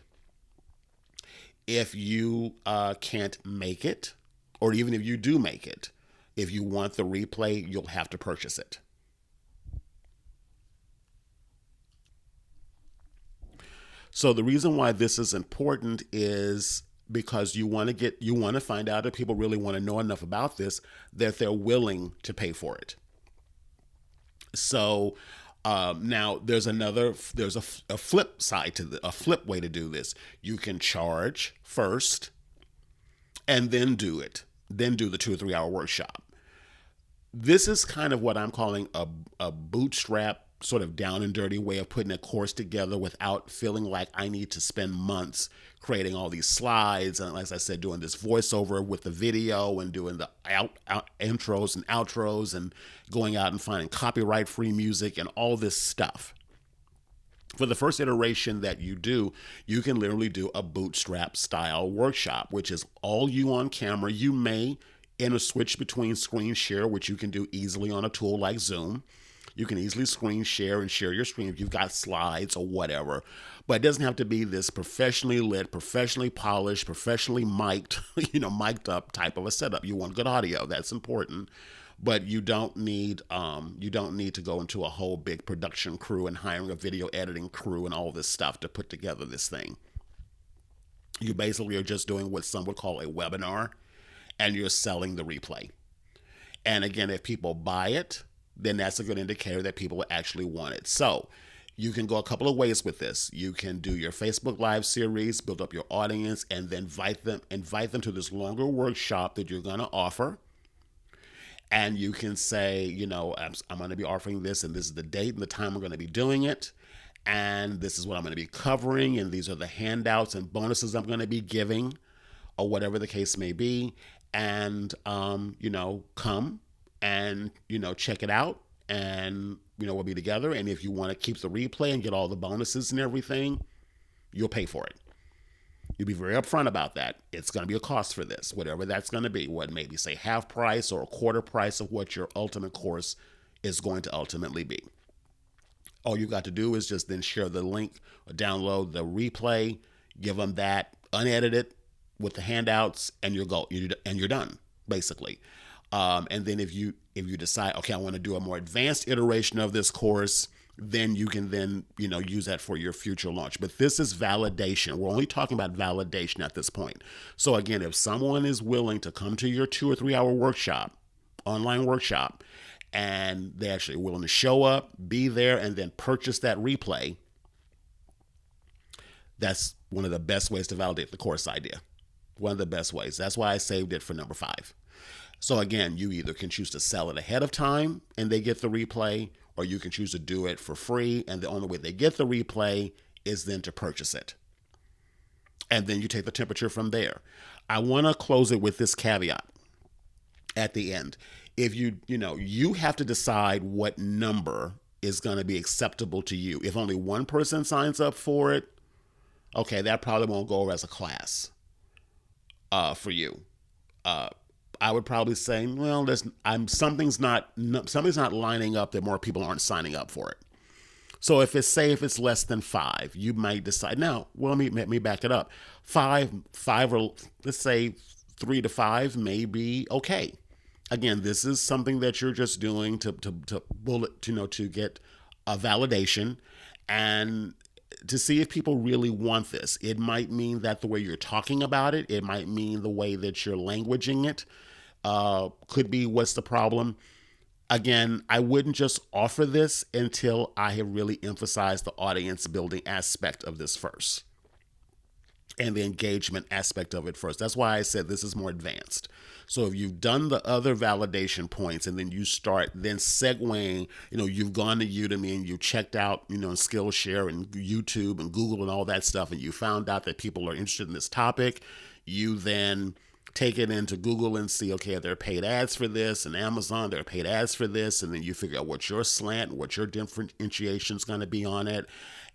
If you can't make it, or even if you do make it, if you want the replay, you'll have to purchase it. So the reason why this is important is because you want to find out if people really want to know enough about this that they're willing to pay for it. So now there's a flip side to a flip way to do this. You can charge first and then do it. Then do the 2 or 3 hour workshop. This is kind of what I'm calling a bootstrap, sort of down and dirty way of putting a course together without feeling like I need to spend months creating all these slides. And as I said, doing this voiceover with the video and doing the intros and outros and going out and finding copyright free music and all this stuff. For the first iteration that you do, you can literally do a bootstrap style workshop, which is all you on camera. You may switch between screen share, which you can do easily on a tool like Zoom. You can easily screen share and share your screen if you've got slides or whatever. But it doesn't have to be this professionally lit, professionally polished, professionally mic'd, mic'd up type of a setup. You want good audio. That's important. But you don't need to go into a whole big production crew and hiring a video editing crew and all this stuff to put together this thing. You basically are just doing what some would call a webinar. and you're selling the replay. And again, if people buy it, then that's a good indicator that people actually want it. So you can go a couple of ways with this. You can do your Facebook Live series, build up your audience, and then invite them to this longer workshop that you're going to offer. And you can say, I'm going to be offering this, and this is the date and the time we're going to be doing it. And this is what I'm going to be covering. And these are the handouts and bonuses I'm going to be giving, or whatever the case may be. And, come and, check it out. And, we'll be together. And if you want to keep the replay and get all the bonuses and everything, you'll pay for it. You'll be very upfront about that. It's going to be a cost for this, whatever that's going to be. What maybe say half price or a quarter price of what your ultimate course is going to ultimately be. All you got to do is just then share the link or download the replay, give them that unedited with the handouts, and you're done, basically. And then if you decide, okay, I want to do a more advanced iteration of this course, then you can use that for your future launch. But this is validation. We're only talking about validation at this point. So again, if someone is willing to come to your 2 or 3 hour online workshop, and they're actually willing to show up, be there, and then purchase that replay, that's one of the best ways to validate the course idea. One of the best ways. That's why I saved it for number 5. So again, you either can choose to sell it ahead of time and they get the replay, or you can choose to do it for free, and the only way they get the replay is then to purchase it. And then you take the temperature from there. I want to close it with this caveat at the end. If you have to decide what number is going to be acceptable to you. If only one person signs up for it, okay, that probably won't go over as a class for you. I would probably say, well, something's not lining up that more people aren't signing up for it. So if it's less than 5, you might decide. Now, well, let me back it up. 5 or let's say 3 to 5 may be okay. Again, this is something that you're just doing to get a validation and to see if people really want this. It might mean that the way you're talking about it, it might mean the way that you're languaging it, could be what's the problem. Again, I wouldn't just offer this until I have really emphasized the audience building aspect of this first and the engagement aspect of it first. That's why I said this is more advanced. So if you've done the other validation points and then you start then segueing, you've gone to Udemy and you checked out, Skillshare and YouTube and Google and all that stuff, and you found out that people are interested in this topic, you then take it into Google and see, okay, there are paid ads for this, and Amazon, there are paid ads for this, and then you figure out what your slant, what your differentiation is going to be on it.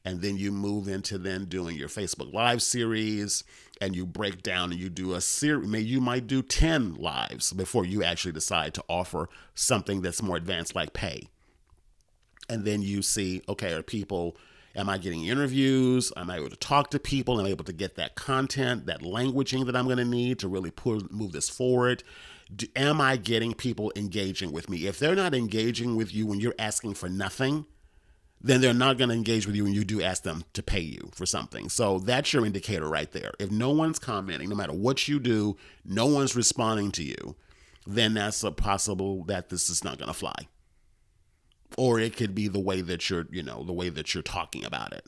And then you move into then doing your Facebook Live series, and you break down and you do a series. You might do 10 lives before you actually decide to offer something that's more advanced like pay. And then you see, okay, am I getting interviews? Am I able to talk to people? Am I able to get that content, that languaging that I'm going to need to really move this forward? Am I getting people engaging with me? If they're not engaging with you when you're asking for nothing, then they're not going to engage with you when you do ask them to pay you for something. So that's your indicator right there. If no one's commenting, no matter what you do, no one's responding to you, then that's a possible that this is not going to fly. Or it could be the way that you're talking about it.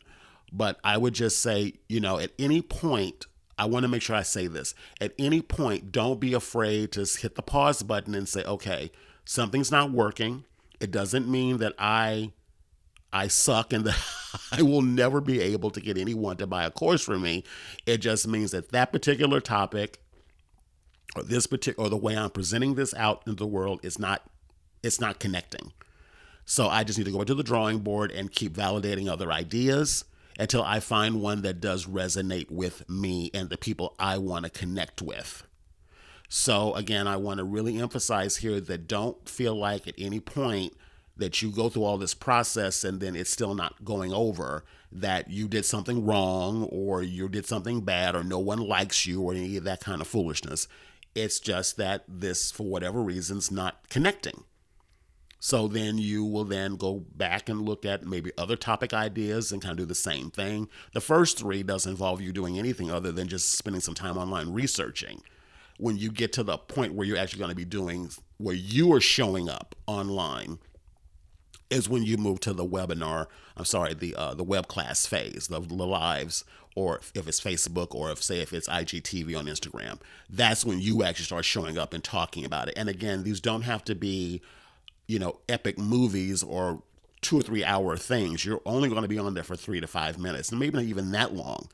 But I would just say, at any point, I want to make sure I say this. At any point, don't be afraid to hit the pause button and say, okay, something's not working. It doesn't mean that I suck and that I will never be able to get anyone to buy a course from me. It just means that particular topic or the way I'm presenting this out into the world it's not connecting. So I just need to go to the drawing board and keep validating other ideas until I find one that does resonate with me and the people I want to connect with. So again, I want to really emphasize here that don't feel like at any point that you go through all this process and then it's still not going over, that you did something wrong or you did something bad or no one likes you or any of that kind of foolishness. It's just that this, for whatever reason's not connecting. So then you will then go back and look at maybe other topic ideas and kind of do the same thing. The first 3 doesn't involve you doing anything other than just spending some time online researching. when you get to the point where you're actually going to be doing, where you are showing up online, is when you move to the webinar. I'm sorry, the web class phase, the lives, or if it's Facebook, or if it's IGTV on Instagram. That's when you actually start showing up and talking about it. And again, these don't have to be, epic movies or 2 or 3 hour things. You're only going to be on there for 3 to 5 minutes, and maybe not even that long.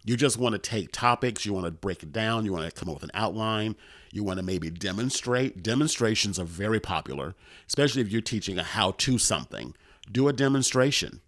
You just want to take topics, you want to break it down, you want to come up with an outline, you want to maybe demonstrate. Demonstrations are very popular, especially if you're teaching a how to something. Do a demonstration.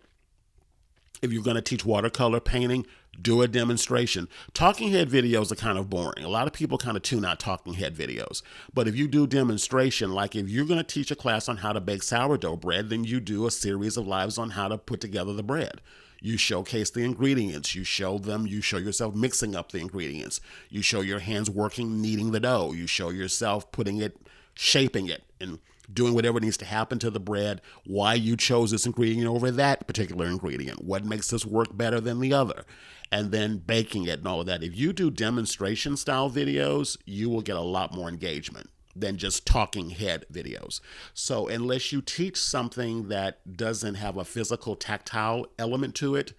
If you're going to teach watercolor painting, do a demonstration. Talking head videos are kind of boring. A lot of people kind of tune out talking head videos. But if you do demonstration, like if you're going to teach a class on how to bake sourdough bread, then you do a series of lives on how to put together the bread. You showcase the ingredients. You show yourself mixing up the ingredients. You show your hands working, kneading the dough. You show yourself putting it, shaping it, and doing whatever needs to happen to the bread, why you chose this ingredient over that particular ingredient, what makes this work better than the other, and then baking it and all of that. If you do demonstration style videos, you will get a lot more engagement than just talking head videos. So unless you teach something that doesn't have a physical tactile element to it,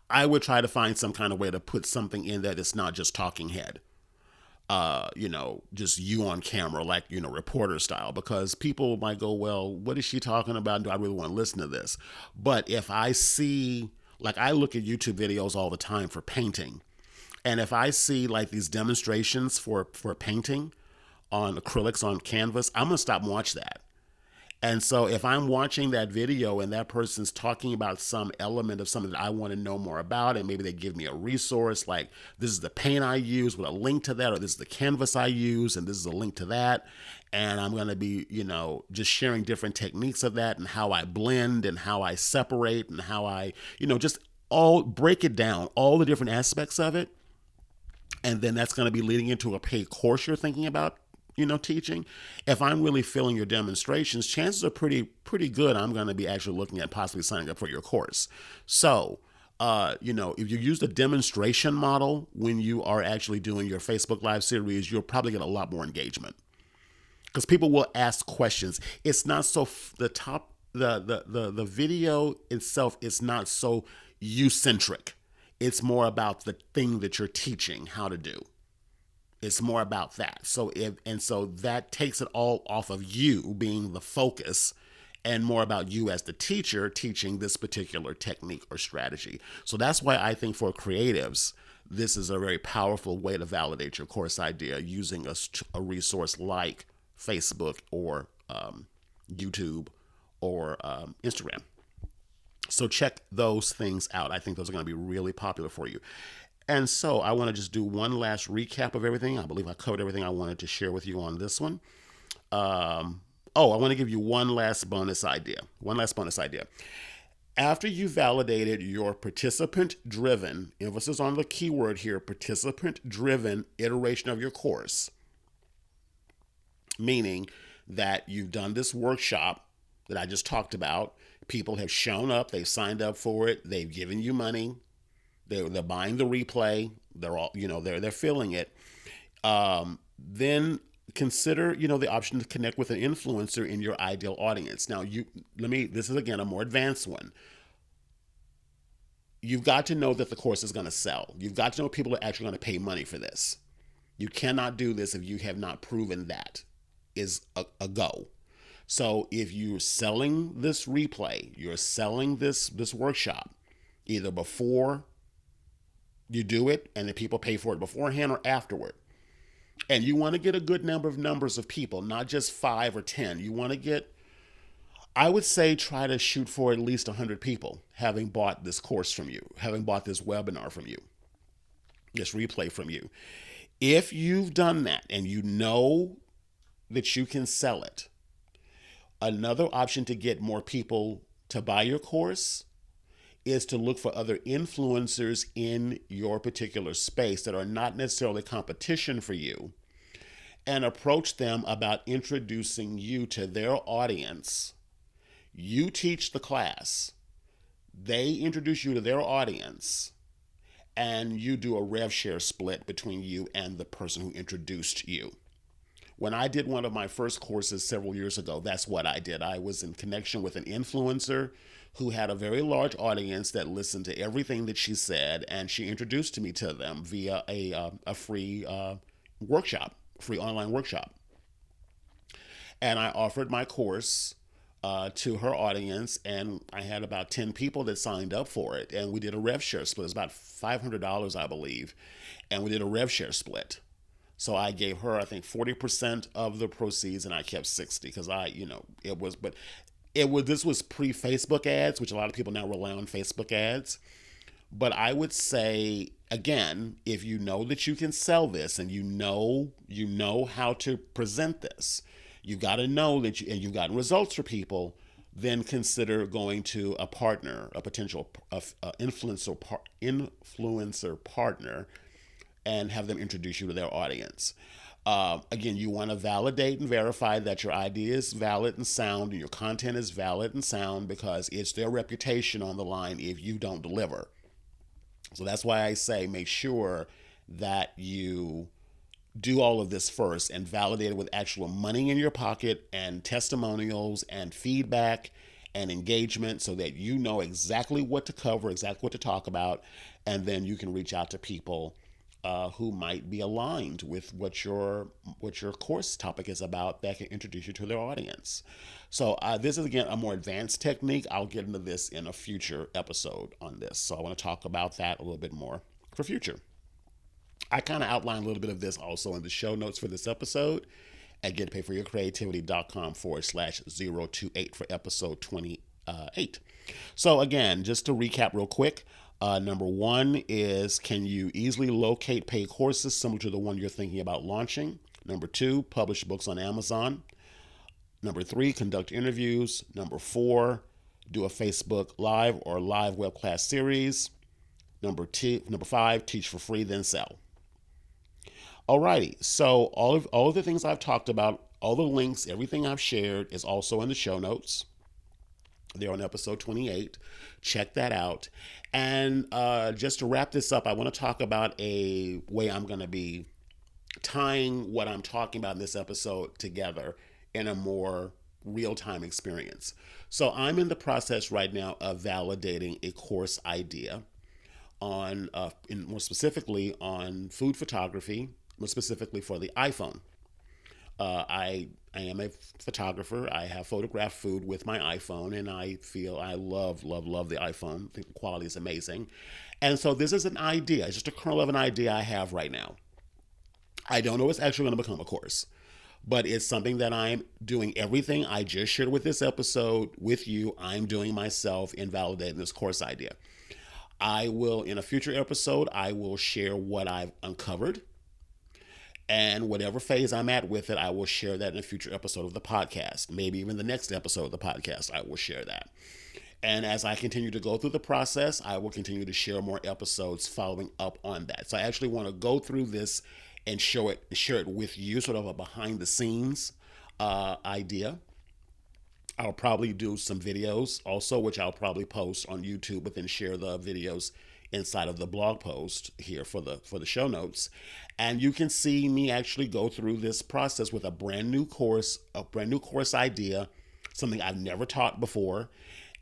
I would try to find some kind of way to put something in there that's not just talking head. Just you on camera, like, reporter style, because people might go, well, what is she talking about? Do I really want to listen to this? But if I see, like, I look at YouTube videos all the time for painting. And if I see like these demonstrations for painting on acrylics on canvas, I'm going to stop and watch that. And so if I'm watching that video and that person's talking about some element of something that I want to know more about, and maybe they give me a resource, like this is the paint I use with a link to that, or this is the canvas I use and this is a link to that. And I'm going to be, just sharing different techniques of that and how I blend and how I separate and how I, just all break it down, all the different aspects of it. And then that's going to be leading into a paid course you're thinking about, teaching. If I'm really feeling your demonstrations, chances are pretty good I'm going to be actually looking at possibly signing up for your course. So, if you use the demonstration model when you are actually doing your Facebook Live series, you'll probably get a lot more engagement because people will ask questions. It's not so the video itself is not so you-centric. It's more about the thing that you're teaching how to do. It's more about that. So that takes it all off of you being the focus and more about you as the teacher teaching this particular technique or strategy. So that's why I think for creatives, this is a very powerful way to validate your course idea using a resource like Facebook or YouTube or Instagram. So check those things out. I think those are going to be really popular for you. And so I want to just do one last recap of everything. I believe I covered everything I wanted to share with you on this one. I want to give you one last bonus idea. After you validated your participant-driven, emphasis on the keyword here, participant-driven iteration of your course, meaning that you've done this workshop that I just talked about, people have shown up, they've signed up for it, they've given you money, they're buying the replay, they're all, they're filling it. Then consider, the option to connect with an influencer in your ideal audience. Now, this is again a more advanced one. You've got to know that the course is going to sell. You've got to know people are actually going to pay money for this. You cannot do this if you have not proven that is a go. So if you're selling this replay, you're selling this workshop, either before you do it and the people pay for it beforehand or afterward. And you want to get a good numbers of people, not just 5 or 10. You want to get, I would say, try to shoot for at least 100 people having bought this course from you, having bought this webinar from you, this replay from you. If you've done that and you know that you can sell it, another option to get more people to buy your course is to look for other influencers in your particular space that are not necessarily competition for you and approach them about introducing you to their audience. You teach the class. They introduce you to their audience. and you do a rev share split between you and the person who introduced you. When I did one of my first courses several years ago, that's what I did. I was in connection with an influencer who had a very large audience that listened to everything that she said, and she introduced me to them via a free workshop, free online workshop. And I offered my course to her audience, and I had about 10 people that signed up for it. And we did a rev share split. It was about $500, I believe. And we did a rev share split. So I gave her, I think, 40% of the proceeds, and I kept 60 because it was, but this was pre Facebook ads, which a lot of people now rely on Facebook ads. But I would say, again, if you know that you can sell this and you know how to present this, you got to know that and you've gotten results for people, then consider going to a partner, a potential influencer partner, and have them introduce you to their audience. Again, you want to validate and verify that your idea is valid and sound and your content is valid and sound, because it's their reputation on the line if you don't deliver. So that's why I say make sure that you do all of this first and validate it with actual money in your pocket and testimonials and feedback and engagement, so that you know exactly what to cover, exactly what to talk about, and then you can reach out to people who might be aligned with what your course topic is about, that can introduce you to their audience. So this is, again, a more advanced technique. I'll get into this in a future episode on this. So I want to talk about that a little bit more for future. I kind of outlined a little bit of this also in the show notes for this episode at getpaidforyourcreativity.com/028 for episode 28. So again, just to recap real quick, number one is, can you easily locate paid courses similar to the one you're thinking about launching? Number two, publish books on Amazon. Number three, conduct interviews. Number four, do a Facebook Live or live web class series. Number five, teach for free, then sell. Alrighty, so all of the things I've talked about, all the links, everything I've shared is also in the show notes. They're on episode 28. Check that out. And just to wrap this up, I want to talk about a way I'm going to be tying what I'm talking about in this episode together in a more real-time experience. So I'm in the process right now of validating a course idea on, more specifically on food photography, more specifically for the iPhone. I am a photographer. I have photographed food with my iPhone, and I feel I love, love, love the iPhone. I think the quality is amazing. And so this is an idea. It's just a kernel of an idea I have right now. I don't know it's actually going to become a course, but it's something that I'm doing. Everything I just shared with this episode with you, I'm doing myself in validating this course idea. I will, in a future episode, I will share what I've uncovered. And whatever phase I'm at with it, I will share that in a future episode of the podcast. Maybe even the next episode of the podcast, I will share that. And as I continue to go through the process, I will continue to share more episodes following up on that. So I actually want to go through this and share it with you, sort of a behind the scenes idea. I'll probably do some videos also, which I'll probably post on YouTube, but then share the videos inside of the blog post here for the show notes. And you can see me actually go through this process with a brand new course idea, something I've never taught before.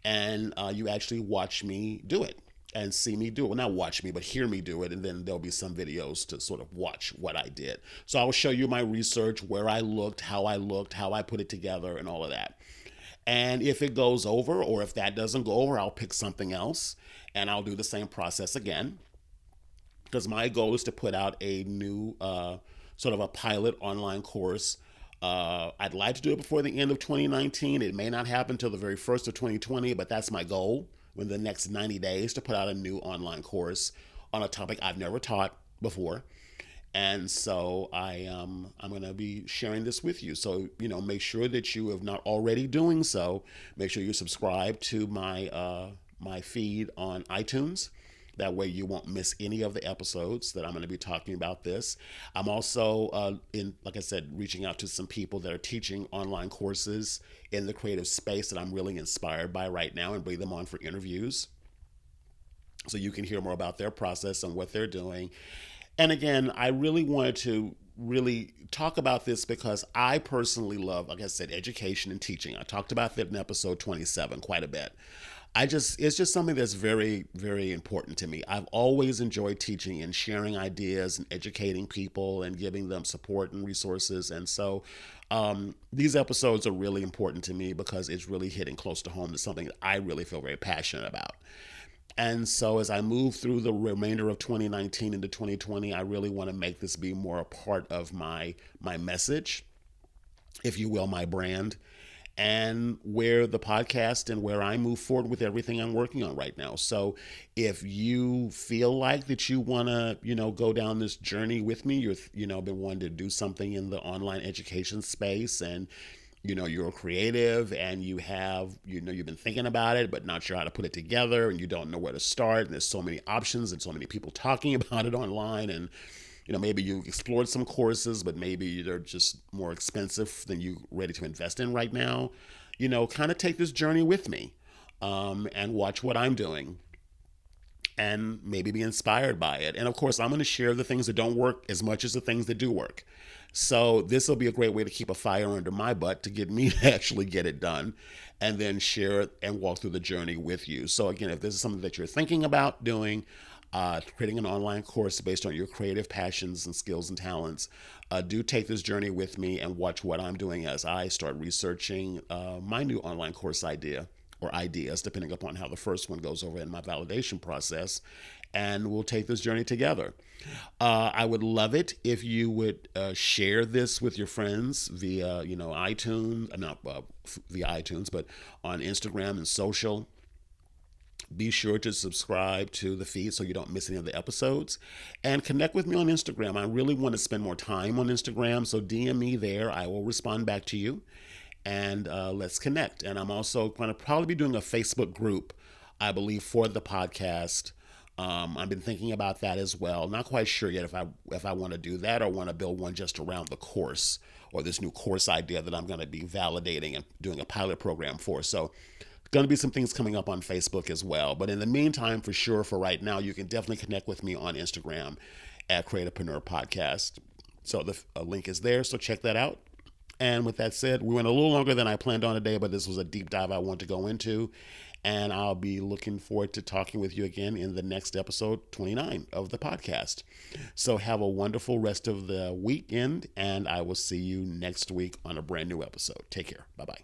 And you actually watch me do it and see me do it. Well, not watch me, but hear me do it. And then there'll be some videos to sort of watch what I did. So I'll show you my research, where I looked, how I put it together, and all of that. And if it goes over, or if that doesn't go over, I'll pick something else and I'll do the same process again. Because my goal is to put out a new sort of a pilot online course. I'd like to do it before the end of 2019. It may not happen until the very first of 2020, but that's my goal within the next 90 days to put out a new online course on a topic I've never taught before. And so I'm going to be sharing this with you. So, make sure that you have not already doing so. Make sure you subscribe to my feed on iTunes. That way you won't miss any of the episodes that I'm going to be talking about this. I'm also, like I said, reaching out to some people that are teaching online courses in the creative space that I'm really inspired by right now, and bring them on for interviews. so you can hear more about their process and what they're doing. And again, I really wanted to really talk about this because I personally love, like I said, education and teaching. I talked about that in episode 27 quite a bit. It's just something that's very, very important to me. I've always enjoyed teaching and sharing ideas and educating people and giving them support and resources. And so these episodes are really important to me because it's really hitting close to home to something that I really feel very passionate about. And so as I move through the remainder of 2019 into 2020, I really want to make this be more a part of my message, if you will, my brand, and where the podcast and where I move forward with everything I'm working on right now. So if you feel like that you want to, go down this journey with me, been wanting to do something in the online education space, and you're creative and you've been thinking about it but not sure how to put it together, and you don't know where to start, and there's so many options and so many people talking about it online, and maybe you explored some courses but maybe they're just more expensive than you ready to invest in right now, kind of take this journey with me, and watch what I'm doing and maybe be inspired by it. And of course, I'm going to share the things that don't work as much as the things that do work. So this will be a great way to keep a fire under my butt to get me to actually get it done, and then share it and walk through the journey with you. So again, if this is something that you're thinking about doing, creating an online course based on your creative passions and skills and talents, do take this journey with me and watch what I'm doing as I start researching my new online course idea, or ideas, depending upon how the first one goes over in my validation process. And we'll take this journey together. I would love it if you would share this with your friends via, iTunes, not via iTunes, but on Instagram and social. Be sure to subscribe to the feed so you don't miss any of the episodes, and connect with me on Instagram. I really want to spend more time on Instagram, so DM me there. I will respond back to you, and let's connect. And I'm also going to probably be doing a Facebook group, I believe, for the podcast. I've been thinking about that as well. Not quite sure yet if I want to do that or want to build one just around the course, or this new course idea that I'm going to be validating and doing a pilot program for. So going to be some things coming up on Facebook as well. But in the meantime, for sure, for right now, you can definitely connect with me on Instagram at Creativepreneur Podcast. So the link is there, so check that out. And with that said, we went a little longer than I planned on today, but this was a deep dive I want to go into. And I'll be looking forward to talking with you again in the next episode 29 of the podcast. So have a wonderful rest of the weekend, and I will see you next week on a brand new episode. Take care. Bye-bye.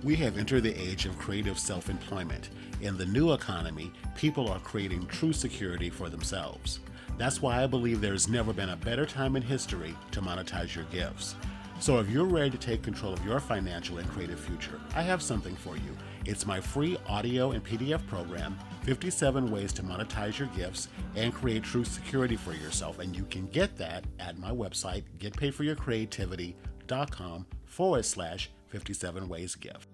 We have entered the age of creative self-employment. In the new economy, people are creating true security for themselves. That's why I believe there's never been a better time in history to monetize your gifts. So if you're ready to take control of your financial and creative future, I have something for you. It's my free audio and PDF program, 57 Ways to Monetize Your Gifts and Create True Security for Yourself. And you can get that at my website, getpaidforyourcreativity.com/57ways gift.